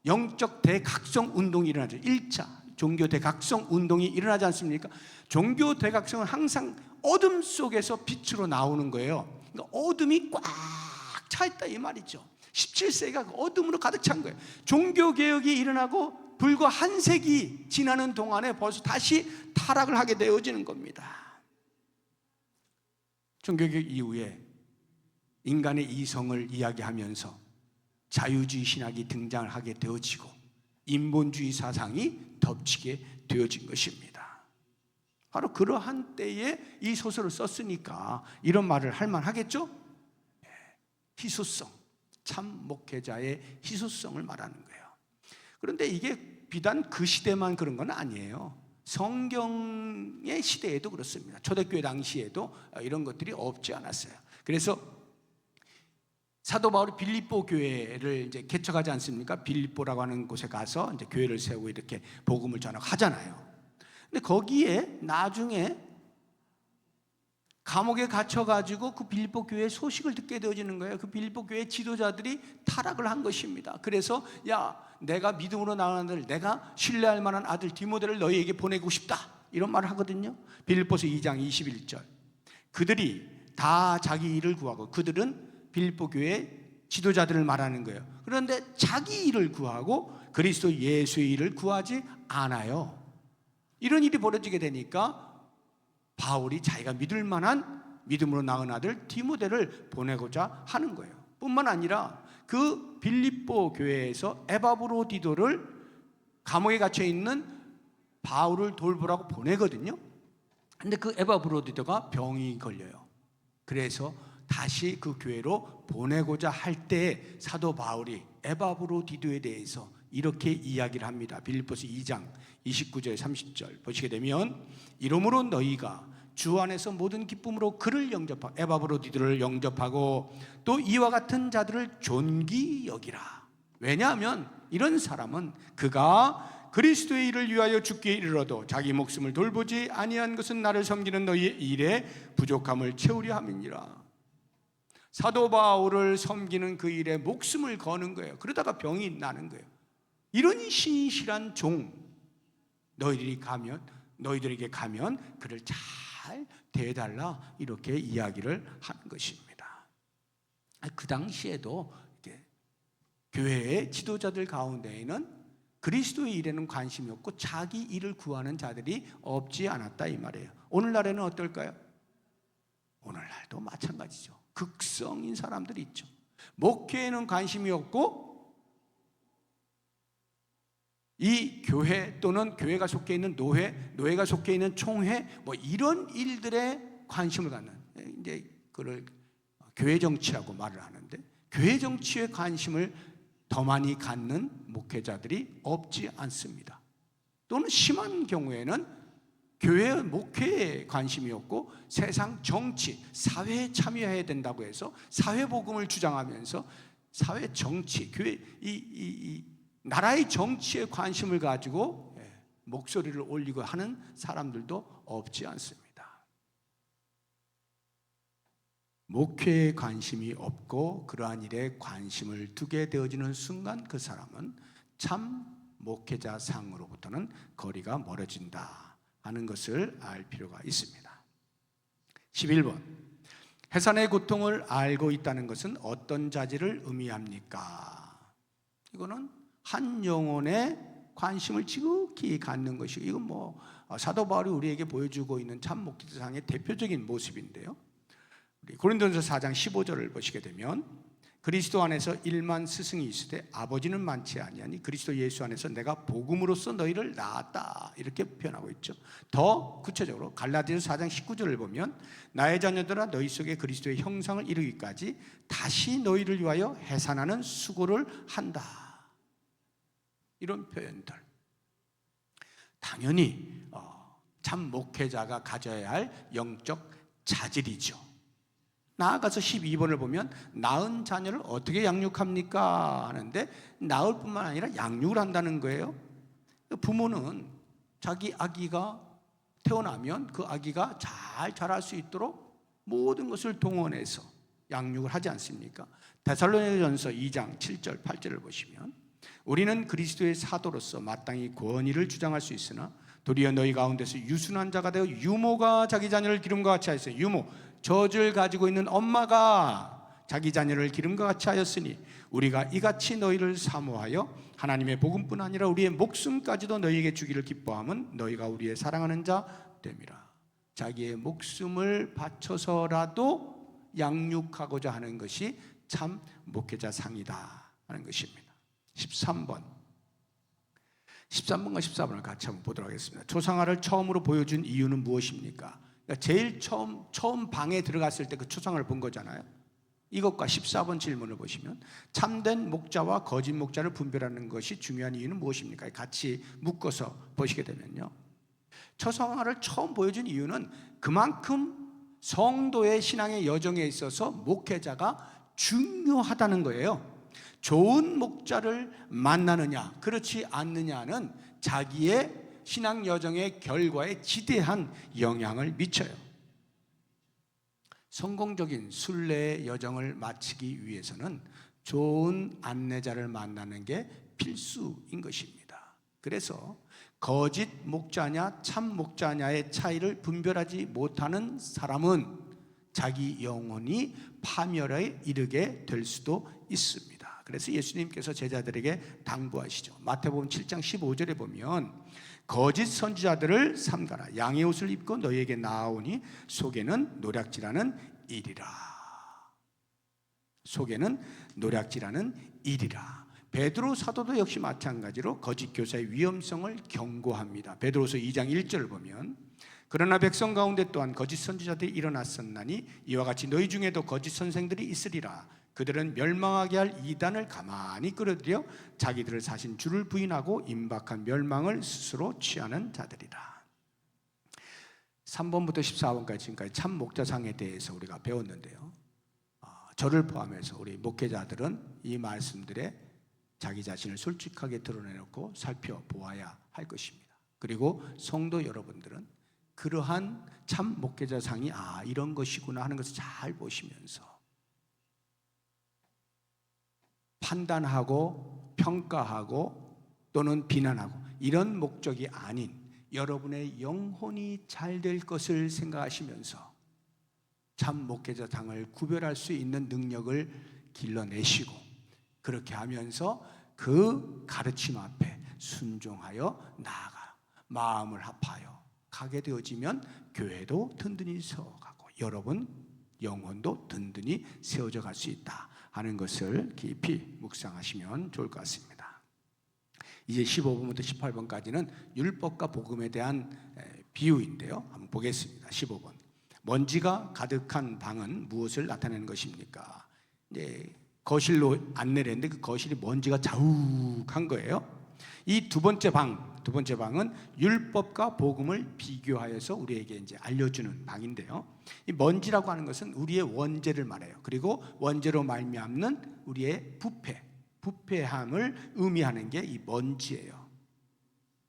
영적 대각성 운동이 일어나죠. 1차 종교 대각성 운동이 일어나지 않습니까? 종교 대각성은 항상 어둠 속에서 빛으로 나오는 거예요. 그러니까 어둠이 꽉 차 있다 이 말이죠. 17세기가 어둠으로 가득 찬 거예요. 종교 개혁이 일어나고 불과 한 세기 지나는 동안에 벌써 다시 타락을 하게 되어지는 겁니다. 종교개혁 이후에 인간의 이성을 이야기하면서 자유주의 신학이 등장을 하게 되어지고 인본주의 사상이 덮치게 되어진 것입니다. 바로 그러한 때에 이 소설을 썼으니까 이런 말을 할 만하겠죠? 희소성, 참 목회자의 희소성을 말하는 거예요. 그런데 이게 비단 그 시대만 그런 건 아니에요. 성경의 시대에도 그렇습니다. 초대교회 당시에도 이런 것들이 없지 않았어요. 그래서 사도 바울이 빌립보 교회를 이제 개척하지 않습니까? 빌립보라고 하는 곳에 가서 이제 교회를 세우고 이렇게 복음을 전하잖아요. 근데 거기에 나중에 감옥에 갇혀가지고 그 빌립보 교회의 소식을 듣게 되어지는 거예요. 그 빌립보 교회 지도자들이 타락을 한 것입니다. 그래서 야, 내가 믿음으로 나가는 아들, 내가 신뢰할 만한 아들 디모데를 너희에게 보내고 싶다, 이런 말을 하거든요. 빌립보서 2장 21절. 그들이 다 자기 일을 구하고, 그들은 빌립보 교회 지도자들을 말하는 거예요. 그런데 자기 일을 구하고 그리스도 예수의 일을 구하지 않아요. 이런 일이 벌어지게 되니까 바울이 자기가 믿을 만한 믿음으로 낳은 아들 디모데를 보내고자 하는 거예요. 뿐만 아니라 그 빌립보 교회에서 에바브로디도를 감옥에 갇혀 있는 바울을 돌보라고 보내거든요. 근데 그 에바브로디도가 병이 걸려요. 그래서 다시 그 교회로 보내고자 할 때 사도 바울이 에바브로디도에 대해서 이렇게 이야기를 합니다. 빌립보서 2장 29절 30절 보시게 되면, 이러므로 너희가 주 안에서 모든 기쁨으로 그를 영접하고 에바브로디도를 영접하고 또 이와 같은 자들을 존귀 여기라. 왜냐하면 이런 사람은 그가 그리스도의 일을 위하여 죽기에 이르러도 자기 목숨을 돌보지 아니한 것은 나를 섬기는 너희의 일에 부족함을 채우려 함이니라. 사도 바울을 섬기는 그 일에 목숨을 거는 거예요. 그러다가 병이 나는 거예요. 이런 신실한 종, 너희들에게 가면 그를 잘 대해달라, 이렇게 이야기를 하는 것입니다. 그 당시에도 교회의 지도자들 가운데에는 그리스도의 일에는 관심이 없고 자기 일을 구하는 자들이 없지 않았다, 이 말이에요. 오늘날에는 어떨까요? 오늘날도 마찬가지죠. 극성인 사람들이 있죠. 목회에는 관심이 없고 이 교회 또는 교회가 속해 있는 노회가 속해 있는 총회, 뭐 이런 일들에 관심을 갖는, 이제 그걸 교회 정치라고 말을 하는데, 교회 정치에 관심을 더 많이 갖는 목회자들이 없지 않습니다. 또는 심한 경우에는 교회 목회에 관심이 없고 세상 정치, 사회에 참여해야 된다고 해서 사회 복음을 주장하면서 사회 정치, 교회 이 나라의 정치에 관심을 가지고 목소리를 올리고 하는 사람들도 없지 않습니다. 목회에 관심이 없고 그러한 일에 관심을 두게 되어지는 순간 그 사람은 참 목회자 상으로부터는 거리가 멀어진다 하는 것을 알 필요가 있습니다. 11번, 해산의 고통을 알고 있다는 것은 어떤 자질을 의미합니까? 이거는 한 영혼의 관심을 지극히 갖는 것이고, 이건 뭐 사도 바울이 우리에게 보여주고 있는 참 목회자상의 대표적인 모습인데요. 우리 고린도전서 4장 15절을 보시게 되면, 그리스도 안에서 1만 스승이 있으되 아버지는 많지 아니하니 그리스도 예수 안에서 내가 복음으로써 너희를 낳았다, 이렇게 표현하고 있죠. 더 구체적으로 갈라디아서 4장 19절을 보면, 나의 자녀들아 너희 속에 그리스도의 형상을 이루기까지 다시 너희를 위하여 해산하는 수고를 한다, 이런 표현들. 당연히 참 목회자가 가져야 할 영적 자질이죠. 나아가서 12번을 보면 낳은 자녀를 어떻게 양육합니까 하는데, 낳을 뿐만 아니라 양육을 한다는 거예요. 부모는 자기 아기가 태어나면 그 아기가 잘 자랄 수 있도록 모든 것을 동원해서 양육을 하지 않습니까? 데살로니가전서 2장 7절 8절을 보시면, 우리는 그리스도의 사도로서 마땅히 권위를 주장할 수 있으나 도리어 너희 가운데서 유순한 자가 되어 유모가 자기 자녀를 기름과 같이 하였어요. 유모, 젖을 가지고 있는 엄마가 자기 자녀를 기름과 같이 하였으니 우리가 이같이 너희를 사모하여 하나님의 복음뿐 아니라 우리의 목숨까지도 너희에게 주기를 기뻐함은 너희가 우리의 사랑하는 자 됨이라. 자기의 목숨을 바쳐서라도 양육하고자 하는 것이 참 목회자 상이다 하는 것입니다. 13번과 14번을 같이 한번 보도록 하겠습니다. 초상화를 처음으로 보여준 이유는 무엇입니까? 그러니까 제일 처음 방에 들어갔을 때 그 초상화를 본 거잖아요. 이것과 14번 질문을 보시면, 참된 목자와 거짓 목자를 분별하는 것이 중요한 이유는 무엇입니까? 같이 묶어서 보시게 되면요, 초상화를 처음 보여준 이유는 그만큼 성도의 신앙의 여정에 있어서 목회자가 중요하다는 거예요. 좋은 목자를 만나느냐 그렇지 않느냐는 자기의 신앙 여정의 결과에 지대한 영향을 미쳐요. 성공적인 순례의 여정을 마치기 위해서는 좋은 안내자를 만나는 게 필수인 것입니다. 그래서 거짓 목자냐 참 목자냐의 차이를 분별하지 못하는 사람은 자기 영혼이 파멸에 이르게 될 수도 있습니다. 그래서 예수님께서 제자들에게 당부하시죠. 마태복음 7장 15절에 보면 거짓 선지자들을 삼가라. 양의 옷을 입고 너희에게 나아오니 속에는 노략질하는 일이라. 속에는 노략질하는 일이라. 베드로 사도도 역시 마찬가지로 거짓 교사의 위험성을 경고합니다. 베드로서 2장 1절을 보면 그러나 백성 가운데 또한 거짓 선지자들이 일어났었나니 이와 같이 너희 중에도 거짓 선생들이 있으리라. 그들은 멸망하게 할 이단을 가만히 끌어들여 자기들을 사신 주를 부인하고 임박한 멸망을 스스로 취하는 자들이라. 3번부터 14번까지 지금까지 참 목자상에 대해서 우리가 배웠는데요, 저를 포함해서 우리 목회자들은 이 말씀들에 자기 자신을 솔직하게 드러내놓고 살펴보아야 할 것입니다. 그리고 성도 여러분들은 그러한 참 목회자상이 이런 것이구나 하는 것을 잘 보시면서 판단하고 평가하고 또는 비난하고 이런 목적이 아닌 여러분의 영혼이 잘 될 것을 생각하시면서 참 목회자상을 구별할 수 있는 능력을 길러내시고 그렇게 하면서 그 가르침 앞에 순종하여 나아가 마음을 합하여 가게 되어지면 교회도 든든히 세워가고 여러분 영혼도 든든히 세워져 갈 수 있다 하는 것을 깊이 묵상하시면 좋을 것 같습니다. 이제 15번부터 18번까지는 율법과 복음에 대한 비유인데요, 한번 보겠습니다. 15번. 먼지가 가득한 방은 무엇을 나타내는 것입니까? 이제 거실로 안내를 했는데 그 거실이 먼지가 자욱한 거예요. 이 두 번째 방은 율법과 복음을 비교하여서 우리에게 이제 알려주는 방인데요, 이 먼지라고 하는 것은 우리의 원죄를 말해요. 그리고 원죄로 말미암는 우리의 부패함을 의미하는 게 이 먼지예요.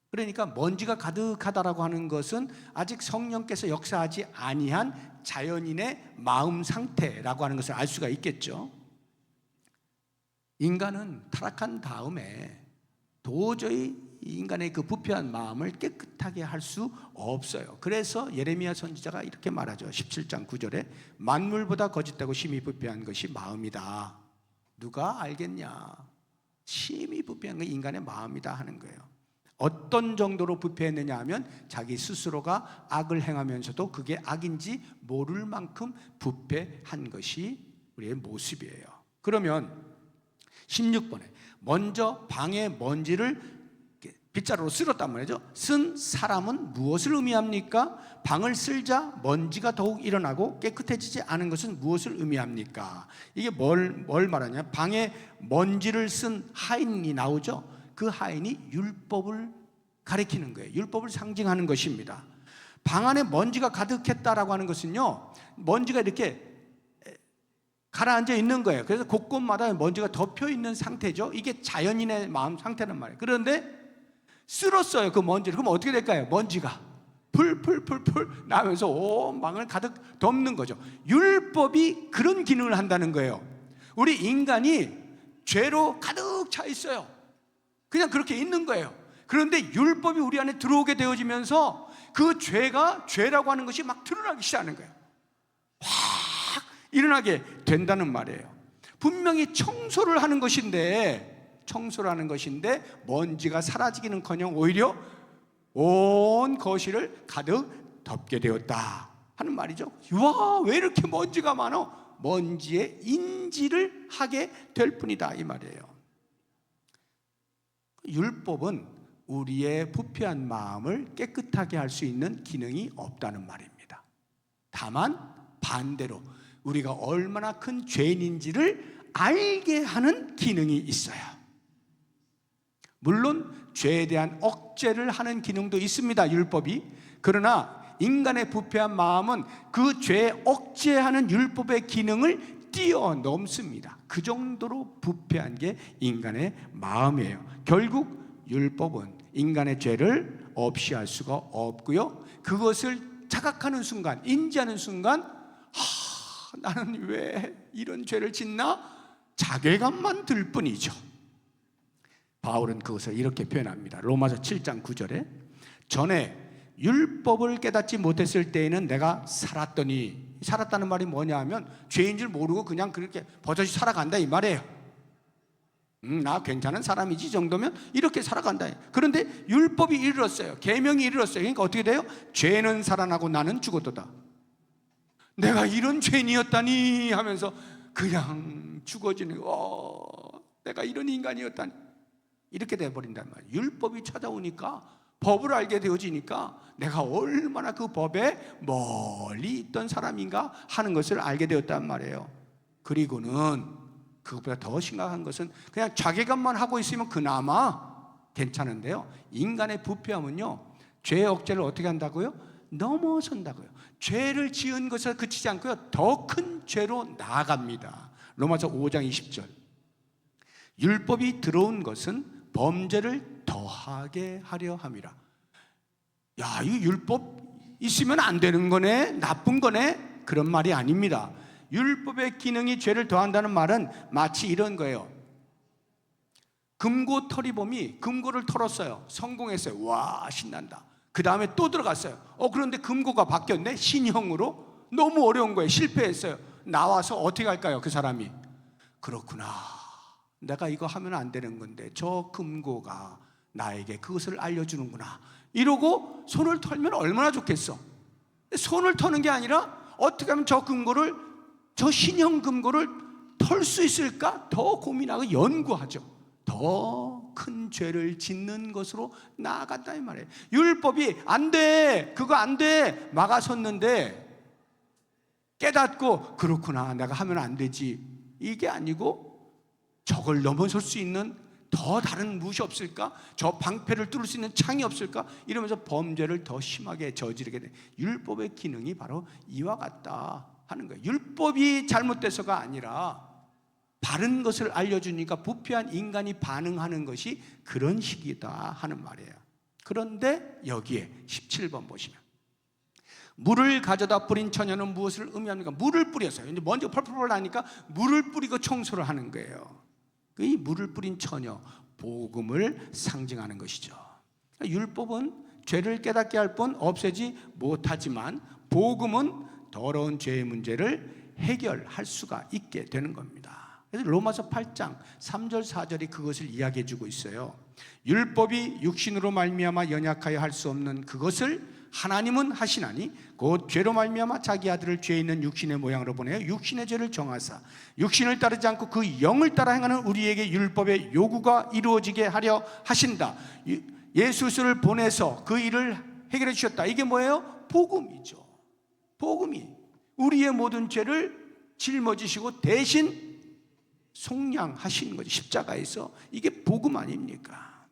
그러니까 먼지가 가득하다라고 하는 것은 아직 성령께서 역사하지 아니한 자연인의 마음 상태라고 하는 것을 알 수가 있겠죠. 인간은 타락한 다음에 도저히 인간의 그 부패한 마음을 깨끗하게 할 수 없어요. 그래서 예레미야 선지자가 이렇게 말하죠. 17장 9절에 만물보다 거짓되고 심히 부패한 것이 마음이다. 누가 알겠냐? 심히 부패한 건 인간의 마음이다 하는 거예요. 어떤 정도로 부패했느냐 하면 자기 스스로가 악을 행하면서도 그게 악인지 모를 만큼 부패한 것이 우리의 모습이에요. 그러면 16번에 먼저 방의 먼지를 빗자루로 쓸었단 말이죠. 쓴 사람은 무엇을 의미합니까? 방을 쓸자 먼지가 더욱 일어나고 깨끗해지지 않은 것은 무엇을 의미합니까? 이게 뭘 말하냐? 방에 먼지를 쓴 하인이 나오죠. 그 하인이 율법을 가리키는 거예요. 율법을 상징하는 것입니다. 방 안에 먼지가 가득했다라고 하는 것은요, 먼지가 이렇게 가라앉아 있는 거예요. 그래서 곳곳마다 먼지가 덮여 있는 상태죠. 이게 자연인의 마음 상태란 말이에요. 그런데 쓸었어요, 그 먼지를. 그럼 어떻게 될까요? 먼지가 풀풀풀풀 나면서 온 방을 가득 덮는 거죠. 율법이 그런 기능을 한다는 거예요. 우리 인간이 죄로 가득 차 있어요. 그냥 그렇게 있는 거예요. 그런데 율법이 우리 안에 들어오게 되어지면서 그 죄가 죄라고 하는 것이 막 드러나기 시작하는 거예요. 확 일어나게 된다는 말이에요. 분명히 청소를 하는 것인데 먼지가 사라지기는커녕 오히려 온 거실을 가득 덮게 되었다 하는 말이죠. 와, 왜 이렇게 먼지가 많어? 먼지의 인지를 하게 될 뿐이다 이 말이에요. 율법은 우리의 부패한 마음을 깨끗하게 할 수 있는 기능이 없다는 말입니다. 다만 반대로 우리가 얼마나 큰 죄인인지를 알게 하는 기능이 있어요. 물론 죄에 대한 억제를 하는 기능도 있습니다, 율법이. 그러나 인간의 부패한 마음은 그 죄에 억제하는 율법의 기능을 뛰어넘습니다. 그 정도로 부패한 게 인간의 마음이에요. 결국 율법은 인간의 죄를 없이 할 수가 없고요, 그것을 자각하는 순간, 인지하는 순간, 나는 왜 이런 죄를 짓나? 자괴감만 들 뿐이죠. 바울은 그것을 이렇게 표현합니다. 로마서 7장 9절에 전에 율법을 깨닫지 못했을 때에는 내가 살았더니, 살았다는 말이 뭐냐 하면 죄인 줄 모르고 그냥 그렇게 버젓이 살아간다 이 말이에요. 나 괜찮은 사람이지 정도면 이렇게 살아간다. 그런데 율법이 이르렀어요. 계명이 이르렀어요. 그러니까 어떻게 돼요? 죄는 살아나고 나는 죽었도다. 내가 이런 죄인이었다니 하면서 그냥 죽어지는, 내가 이런 인간이었다니, 이렇게 돼버린단 말이에요. 율법이 찾아오니까, 법을 알게 되어지니까 내가 얼마나 그 법에 멀리 있던 사람인가 하는 것을 알게 되었단 말이에요. 그리고는 그것보다 더 심각한 것은 그냥 자괴감만 하고 있으면 그나마 괜찮은데요, 인간의 부패함은요, 죄의 억제를 어떻게 한다고요? 넘어선다고요. 죄를 지은 것에 그치지 않고요, 더 큰 죄로 나아갑니다. 로마서 5장 20절, 율법이 들어온 것은 범죄를 더하게 하려 함이라. 야, 이 율법 있으면 안 되는 거네, 나쁜 거네, 그런 말이 아닙니다. 율법의 기능이 죄를 더한다는 말은 마치 이런 거예요. 금고 털이범이 금고를 털었어요. 성공했어요. 와, 신난다. 그 다음에 또 들어갔어요. 그런데 금고가 바뀌었네, 신형으로. 너무 어려운 거예요. 실패했어요. 나와서 어떻게 할까요? 그 사람이, 그렇구나, 내가 이거 하면 안 되는 건데 저 금고가 나에게 그것을 알려주는구나, 이러고 손을 털면 얼마나 좋겠어. 손을 터는 게 아니라 어떻게 하면 저 금고를, 저 신형 금고를 털 수 있을까 더 고민하고 연구하죠. 더 큰 죄를 짓는 것으로 나아간다 이 말이에요. 율법이 안 돼, 그거 안 돼 막아섰는데 깨닫고, 그렇구나, 내가 하면 안 되지, 이게 아니고 저걸 넘어설 수 있는 더 다른 무엇이 없을까? 저 방패를 뚫을 수 있는 창이 없을까? 이러면서 범죄를 더 심하게 저지르게 돼. 율법의 기능이 바로 이와 같다 하는 거예요. 율법이 잘못돼서가 아니라 바른 것을 알려주니까 부패한 인간이 반응하는 것이 그런 식이다 하는 말이에요. 그런데 여기에 17번 보시면, 물을 가져다 뿌린 처녀는 무엇을 의미합니까? 물을 뿌렸어요. 이제 먼저 펄펄펄 나니까 물을 뿌리고 청소를 하는 거예요. 이 물을 뿌린 처녀, 복음을 상징하는 것이죠. 율법은 죄를 깨닫게 할 뿐 없애지 못하지만 복음은 더러운 죄의 문제를 해결할 수가 있게 되는 겁니다. 그래서 로마서 8장 3절 4절이 그것을 이야기해 주고 있어요. 율법이 육신으로 말미암아 연약하여 할 수 없는 그것을 하나님은 하시나니 곧 죄로 말미암아 자기 아들을 죄 있는 육신의 모양으로 보내어 육신의 죄를 정하사 육신을 따르지 않고 그 영을 따라 행하는 우리에게 율법의 요구가 이루어지게 하려 하신다. 예수를 보내서 그 일을 해결해 주셨다. 이게 뭐예요? 복음이죠. 복음이 우리의 모든 죄를 짊어지시고 대신 속량하시는 거죠. 십자가에서. 이게 복음 아닙니까?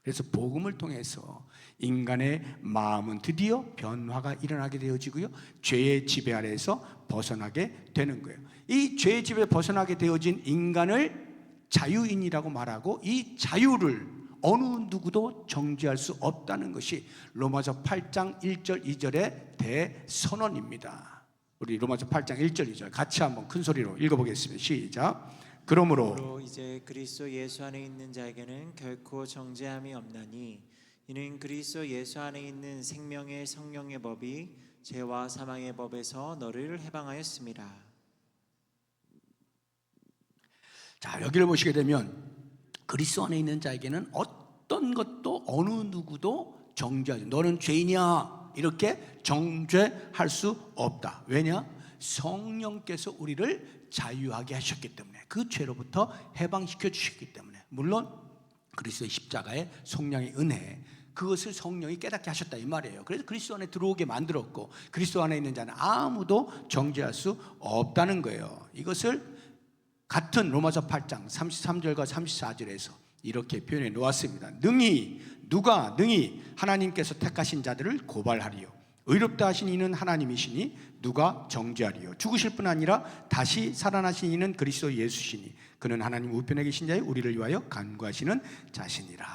그래서 복음을 통해서 인간의 마음은 드디어 변화가 일어나게 되어지고요, 죄의 지배 아래에서 벗어나게 되는 거예요. 이 죄의 지배에 벗어나게 되어진 인간을 자유인이라고 말하고, 이 자유를 어느 누구도 정지할 수 없다는 것이 로마서 8장 1절 2절의 대선언입니다. 우리 로마서 8장 1절 2절 같이 한번 큰 소리로 읽어보겠습니다. 시작. 그러므로 이제 그리스도 예수 안에 있는 자에게는 결코 정죄함이 없나니 이는 그리스도 예수 안에 있는 생명의 성령의 법이 죄와 사망의 법에서 너를 해방하였습니다. 자, 여기를 보시게 되면 그리스도 안에 있는 자에게는 어떤 것도 어느 누구도 정죄하지, 너는 죄인이야 이렇게 정죄할 수 없다. 왜냐? 성령께서 우리를 자유하게 하셨기 때문에, 그 죄로부터 해방시켜 주셨기 때문에. 물론 그리스도의 십자가의 성령의 은혜, 그것을 성령이 깨닫게 하셨다 이 말이에요. 그래서 그리스도 안에 들어오게 만들었고, 그리스도 안에 있는 자는 아무도 정죄할 수 없다는 거예요. 이것을 같은 로마서 8장 33절과 34절에서 이렇게 표현해 놓았습니다. 능히 누가 능히 하나님께서 택하신 자들을 고발하리요? 의롭다 하신 이는 하나님이시니 누가 정죄하리요? 죽으실 뿐 아니라 다시 살아나신 이는 그리스도 예수시니 그는 하나님 우편에 계신 자의 우리를 위하여 간구하시는 자시니라.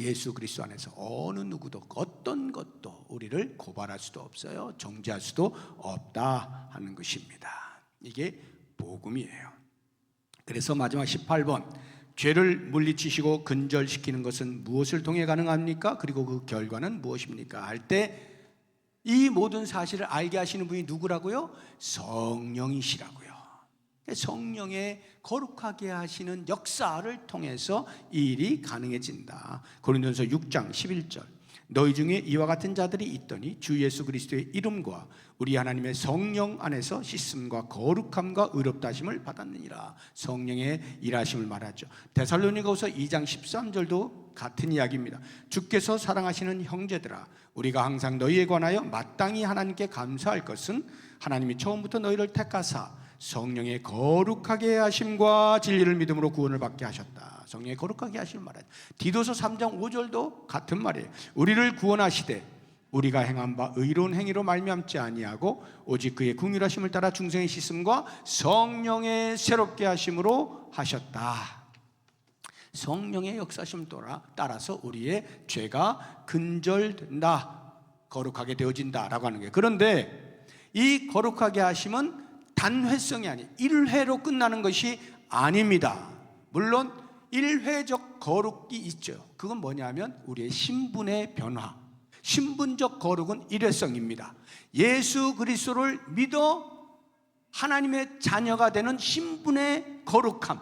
예수 그리스도 안에서 어느 누구도 어떤 것도 우리를 고발할 수도 없어요. 정죄할 수도 없다 하는 것입니다. 이게 복음이에요. 그래서 마지막 18번, 죄를 물리치시고 근절시키는 것은 무엇을 통해 가능합니까? 그리고 그 결과는 무엇입니까? 할 때 이 모든 사실을 알게 하시는 분이 누구라고요? 성령이시라고요. 성령의 거룩하게 하시는 역사를 통해서 이 일이 가능해진다. 고린도전서 6장 11절, 너희 중에 이와 같은 자들이 있더니 주 예수 그리스도의 이름과 우리 하나님의 성령 안에서 씻음과 거룩함과 의롭다 하심을 받았느니라. 성령의 일하심을 말하죠. 데살로니가후서 2장 13절도 같은 이야기입니다. 주께서 사랑하시는 형제들아, 우리가 항상 너희에 관하여 마땅히 하나님께 감사할 것은 하나님이 처음부터 너희를 택하사 성령의 거룩하게 하심과 진리를 믿음으로 구원을 받게 하셨다. 성령의 거룩하게 하심을 말하죠. 디도서 3장 5절도 같은 말이에요. 우리를 구원하시되 우리가 행한 바 의로운 행위로 말미암지 아니하고 오직 그의 긍휼하심을 따라 중생의 씻음과 성령의 새롭게 하심으로 하셨다. 성령의 역사심을 따라서 우리의 죄가 근절된다, 거룩하게 되어진다라고 하는 거예요. 그런데 이 거룩하게 하심은 단회성이 아니 1회로 끝나는 것이 아닙니다. 물론 1회적 거룩이 있죠. 그건 뭐냐면 우리의 신분의 변화, 신분적 거룩은 일회성입니다. 예수 그리스도를 믿어 하나님의 자녀가 되는 신분의 거룩함,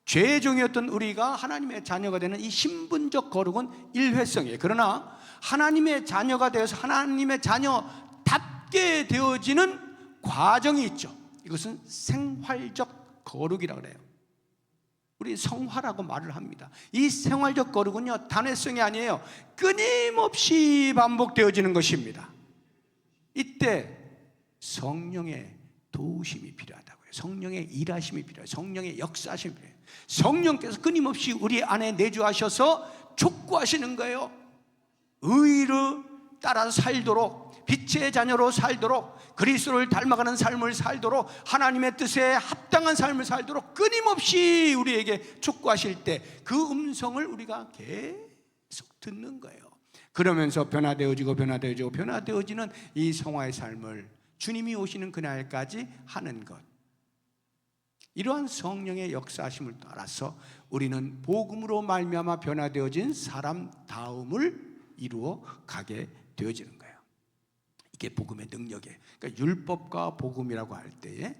죄의 종이었던 우리가 하나님의 자녀가 되는 이 신분적 거룩은 일회성이에요. 그러나 하나님의 자녀가 되어서 하나님의 자녀답게 되어지는 과정이 있죠. 이것은 생활적 거룩이라고 그래요. 우리 성화라고 말을 합니다. 이 생활적 거룩은요, 단회성이 아니에요. 끊임없이 반복되어지는 것입니다. 이때 성령의 도우심이 필요하다고요. 성령의 일하심이 필요해요. 성령의 역사하심이 필요해요. 성령께서 끊임없이 우리 안에 내주하셔서 촉구하시는 거예요. 의를 따라서 살도록, 빛의 자녀로 살도록, 그리스도를 닮아가는 삶을 살도록, 하나님의 뜻에 합당한 삶을 살도록 끊임없이 우리에게 촉구하실 때 그 음성을 우리가 계속 듣는 거예요. 그러면서 변화되어지는 이 성화의 삶을 주님이 오시는 그날까지 하는 것, 이러한 성령의 역사하심을 따라서 우리는 복음으로 말미암아 변화되어진 사람다움을 이루어 가게 되어지는 거예요. 이게 복음의 능력이에요. 그러니까 율법과 복음이라고 할 때에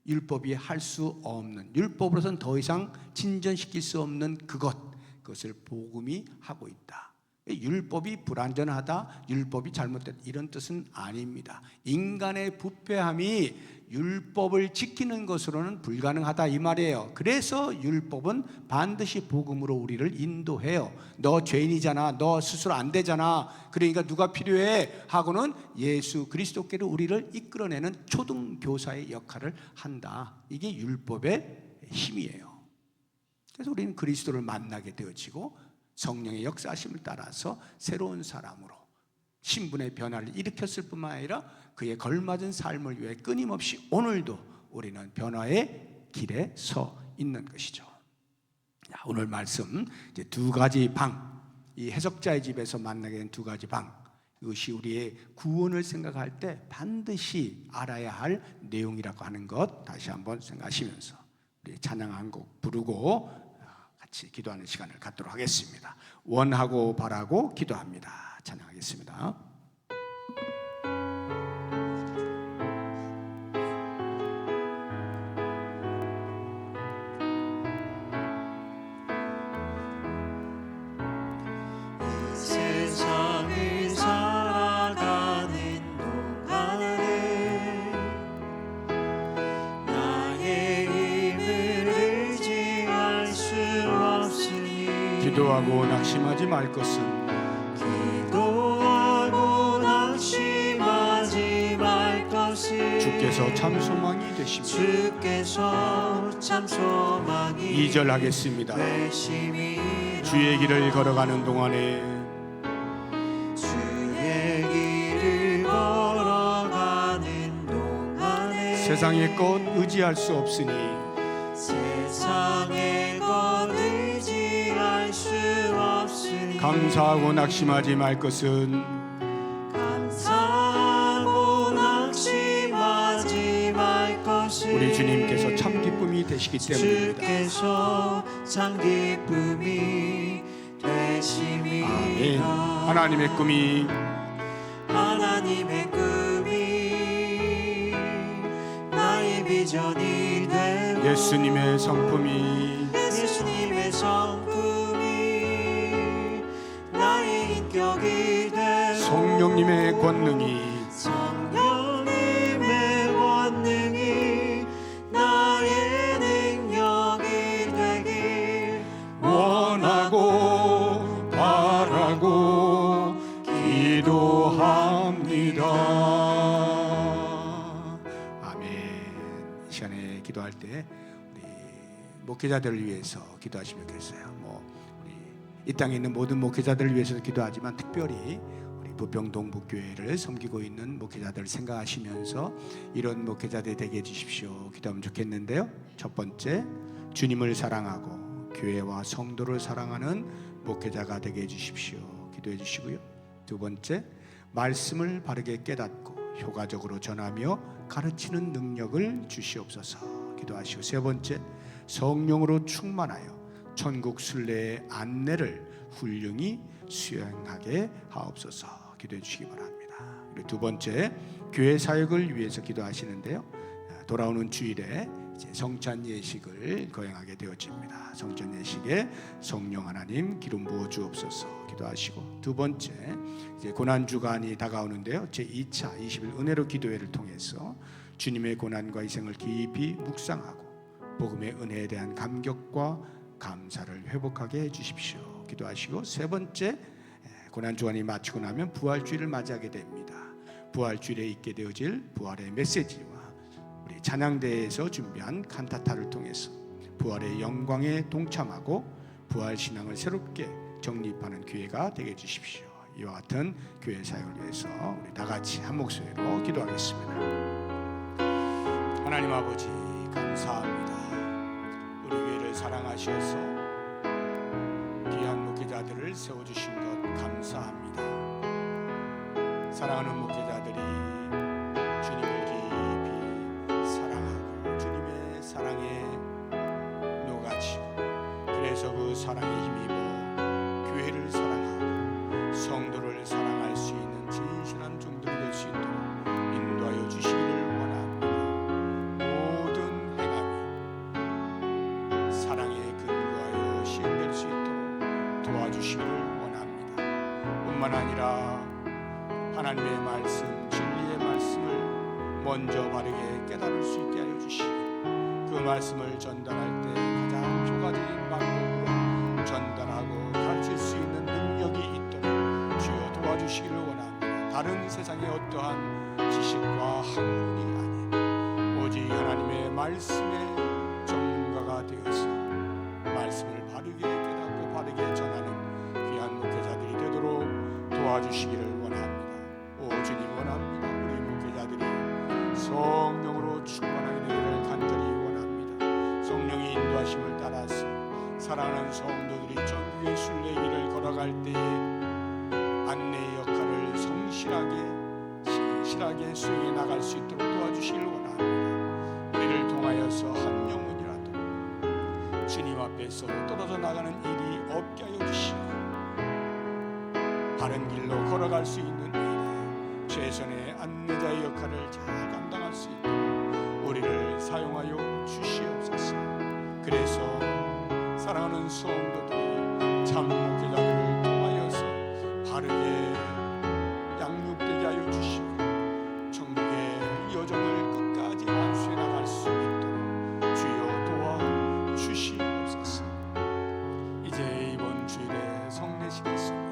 율법이 할 수 없는, 율법으로서는 더 이상 진전시킬 수 없는 그것을 복음이 하고 있다. 율법이 불완전하다, 율법이 잘못됐다, 이런 뜻은 아닙니다. 인간의 부패함이 율법을 지키는 것으로는 불가능하다 이 말이에요. 그래서 율법은 반드시 복음으로 우리를 인도해요. 너 죄인이잖아, 너 스스로 안 되잖아, 그러니까 누가 필요해 하고는 예수 그리스도께로 우리를 이끌어내는 초등교사의 역할을 한다. 이게 율법의 힘이에요. 그래서 우리는 그리스도를 만나게 되어지고 성령의 역사하심을 따라서 새로운 사람으로 신분의 변화를 일으켰을 뿐만 아니라 그에 걸맞은 삶을 위해 끊임없이 오늘도 우리는 변화의 길에 서 있는 것이죠. 오늘 말씀 이제 두 가지 방, 이 해석자의 집에서 만나게 된 두 가지 방, 이것이 우리의 구원을 생각할 때 반드시 알아야 할 내용이라고 하는 것 다시 한번 생각하시면서 우리 찬양 한 곡 부르고 같이 기도하는 시간을 갖도록 하겠습니다. 원하고 바라고 기도합니다. 찬양하겠습니다. 세상을 살아가는 동안에 나의 힘을 의지할 수 없으니 기도하고 낙심하지 말 것은 기도하고 낙심하지 말 것은 주께서 주께서 참 소망이 되십니다. 주께서 참 소망이 2절 하겠습니다. 되심이라. 주의 길을 걸어가는 동안에 주의 길을 걸어가는 동안에 세상의 것 의지할 수 없으니 세상의 것 의지할 수 없으니 감사하고 낙심하지 말 것은 감사하고 낙심하지 말 것은 우리 주님께서 참 기쁨이 되시기 때문입니다. 주께서 참 기쁨이 되심이라. 아멘. 하나님의 꿈이 하나님의 꿈이 나의 비전이 되고 예수님의 성품이 예수님의 성품이 나의 인격이 되고 성령님의 권능이 성령님의 권능이 나의 능력이 되길 원하고 바라고 기도합니다. 아멘. 이 시간에 기도할 때 우리 목회자들을 위해서 기도하시면 좋겠어요. 우리 이 땅에 있는 모든 목회자들을 위해서도 기도하지만 특별히 우리 부평 동북교회를 섬기고 있는 목회자들을 생각하시면서 이런 목회자들이 되게 해주십시오. 기도하면 좋겠는데요. 첫 번째, 주님을 사랑하고 교회와 성도를 사랑하는 목회자가 되게 해주십시오. 기도해 주시고요. 두 번째, 말씀을 바르게 깨닫고 효과적으로 전하며 가르치는 능력을 주시옵소서. 기도하시고 세 번째, 성령으로 충만하여 천국 순례의 안내를 훌륭히 수행하게 하옵소서. 기도해 주시기 바랍니다. 그리고 두 번째, 교회 사역을 위해서 기도하시는데요. 돌아오는 주일에 성찬 예식을 거행하게 되어집니다. 성찬 예식에 성령 하나님 기름 부어 주옵소서. 기도하시고 두 번째, 이제 고난 주간이 다가오는데요. 제 2차 20일 은혜로 기도회를 통해서 주님의 고난과 희생을 깊이 묵상하고 복음의 은혜에 대한 감격과 감사를 회복하게 해 주십시오. 기도하시고 세 번째, 고난 주간이 마치고 나면 부활 주일을 맞이하게 됩니다. 부활 주일에 있게 되어질 부활의 메시지와 우리 찬양대에서 준비한 칸타타를 통해서 부활의 영광에 동참하고 부활 신앙을 새롭게 정립하는 교회가 되게 해 주십시오. 이와 같은 교회 사역을 위해서 우리 다 같이 한 목소리로 기도하겠습니다. 하나님 아버지 감사합니다. 우리 교회를 사랑하셔서 귀한 목회자들을 세워주신 것 감사합니다. 사랑하는 목회자들이 주님을 깊이 사랑하고 주님의 사랑에 녹아지고 그래서 그 사랑에 힘입어 교회를 사랑하고 성도를 사랑할 수 있는 진실한 종들이 될 수 있도록 인도하여 주시기를 원합니다. 모든 행함이 사랑에 근거하여 시행될 수 있도록 도와주시기를 원합니다. 뿐만 아니라 하나님의 말씀, 진리의 말씀을 먼저 바르게 깨달을 수 있게 하여 주시고 그 말씀을 전달할 때 가장 효과적인 방법으로 전달하고 가르칠 수 있는 능력이 있도록 주여 도와주시기를 원합니다. 다른 세상의 어떠한 지식과 학문이 아닌 오직 하나님의 말씀의 전문가가 되어서 말씀을 바르게 깨닫고 바르게 전하는 귀한 목회자들이 되도록 도와주시기를 원합니다. 오 주님 원합니다. 우리 목회자들이 성령으로 충만하게 되기를 간절히 원합니다. 성령의 인도하심을 따라서 사랑하는 성도들이 전국의 순례길을 걸어갈 때에 안내의 역할을 신실하게 수행해 나갈 수 있도록 도와주시기를 원합니다. 우리를 통하여서 한 영혼이라도 주님 앞에서 떨어져 나가는 일이 없게 하여 주시고 바른 길로 걸어갈 수 있는 일에 최선의 안내자의 역할을 잘 감당할 수 있도록 우리를 사용하여 주시옵소서. 그래서 사랑하는 성도들이 참 목회자들을 통하여서 바르게 양육되게 하여 주시고 천국의 여정을 끝까지 완수해 나갈 수 있도록 주여 도와주시옵소서. 이제 이번 주일에 성례식이 있습니다.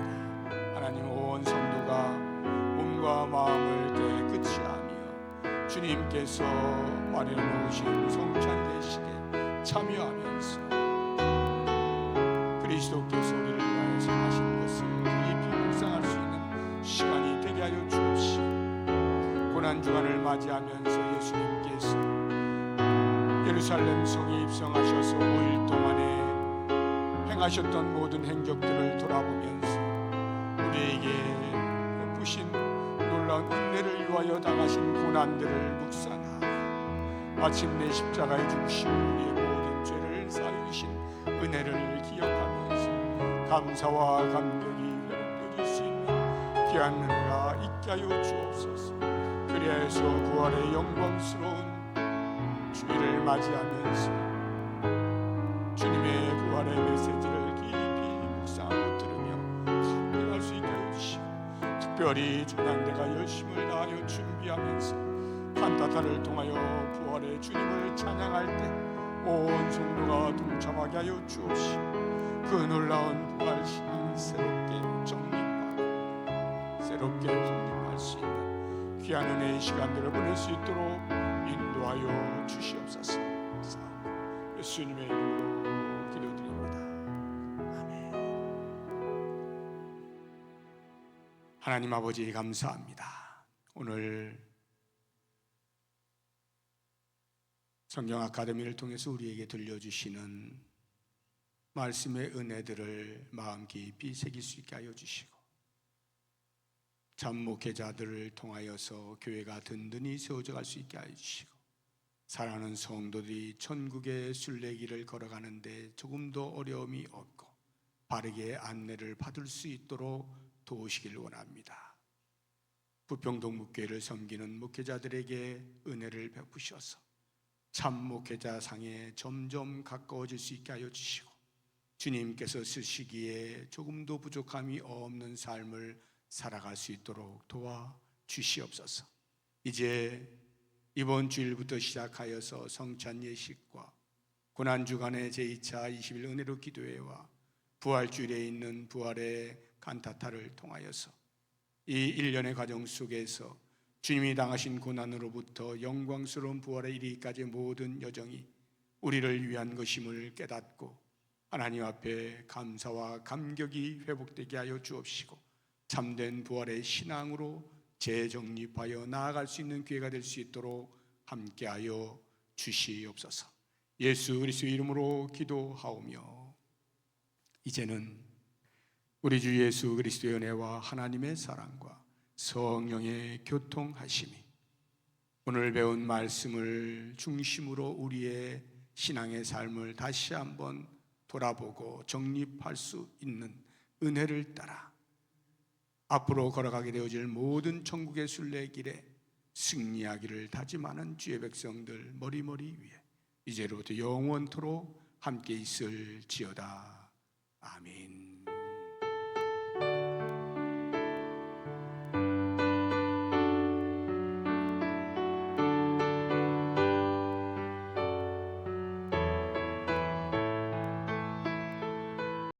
하나님 온 성도가 몸과 마음을 깨끗이 하며 주님 주님께서 마련해 놓으신 성찬 예식에 참여하면서 그리스도께서 우리를 위하여 행하신 것을 깊이 묵상할 수 있는 시간이 되게 하여 주옵시고, 고난주간을 맞이하면서 예수님께서 예루살렘 성에 입성하셔서 5일 동안에 행하셨던 모든 행적들을 돌아보면서 우리에게 베푸신 놀라운 은혜를 위하여 당하신 고난들을 묵상하고, 마침내 십자가에 죽으시고 우리의 모든 죄를 사유신 은혜를 기억하면서 감사와 감격이 회복되어질 수 있는 귀한 은혜가 있게 하여 주옵소서. 그래서 부활의 영광스러운 주일을 맞이하면서 주님의 부활의 메시지를 깊이 묵상하고 들으며 감격할 수 있게 해주시고, 특별히 찬양대가 열심을 다하여 준비하면서 칸타타를 통하여 부활의 주님을 찬양할 때 온 성도가 동참하게 하여 주옵시고, 그 놀라운 부활 신앙이 새롭게 정립하고 새롭게 독립할 수 있는 귀한 은혜의 시간들을 보낼 수 있도록 인도하여 주시옵소서. 예수님의 이름으로 기도드립니다. 아멘. 하나님 아버지 감사합니다. 오늘 성경 아카데미를 통해서 우리에게 들려주시는 말씀의 은혜들을 마음 깊이 새길 수 있게 하여 주시고, 참 목회자들을 통하여서 교회가 든든히 세워져 갈 수 있게 하여 주시고, 사랑하는 성도들이 천국의 순례길을 걸어가는데 조금도 어려움이 없고 바르게 안내를 받을 수 있도록 도우시길 원합니다. 부평동목교회를 섬기는 목회자들에게 은혜를 베푸셔서 참 목회자 상에 점점 가까워질 수 있게 하여 주시고, 주님께서 쓰시기에 조금도 부족함이 없는 삶을 살아갈 수 있도록 도와 주시옵소서. 이제 이번 주일부터 시작하여서 성찬 예식과 고난주간의 제2차 20일 은혜로 기도회와 부활주일에 있는 부활의 칸타타를 통하여서 이 1년의 과정 속에서 주님이 당하신 고난으로부터 영광스러운 부활에 이르기까지의 모든 여정이 우리를 위한 것임을 깨닫고 하나님 앞에 감사와 감격이 회복되게 하여 주옵시고, 참된 부활의 신앙으로 재정립하여 나아갈 수 있는 기회가 될 수 있도록 함께하여 주시옵소서. 예수 그리스도의 이름으로 기도하오며, 이제는 우리 주 예수 그리스도의 은혜와 하나님의 사랑과 성령의 교통하심이 오늘 배운 말씀을 중심으로 우리의 신앙의 삶을 다시 한번 돌아보고 정립할 수 있는 은혜를 따라 앞으로 걸어가게 되어질 모든 천국의 순례길에 승리하기를 다짐하는 주의 백성들 머리머리 위에 이제로부터 영원토록 함께 있을지어다. 아멘.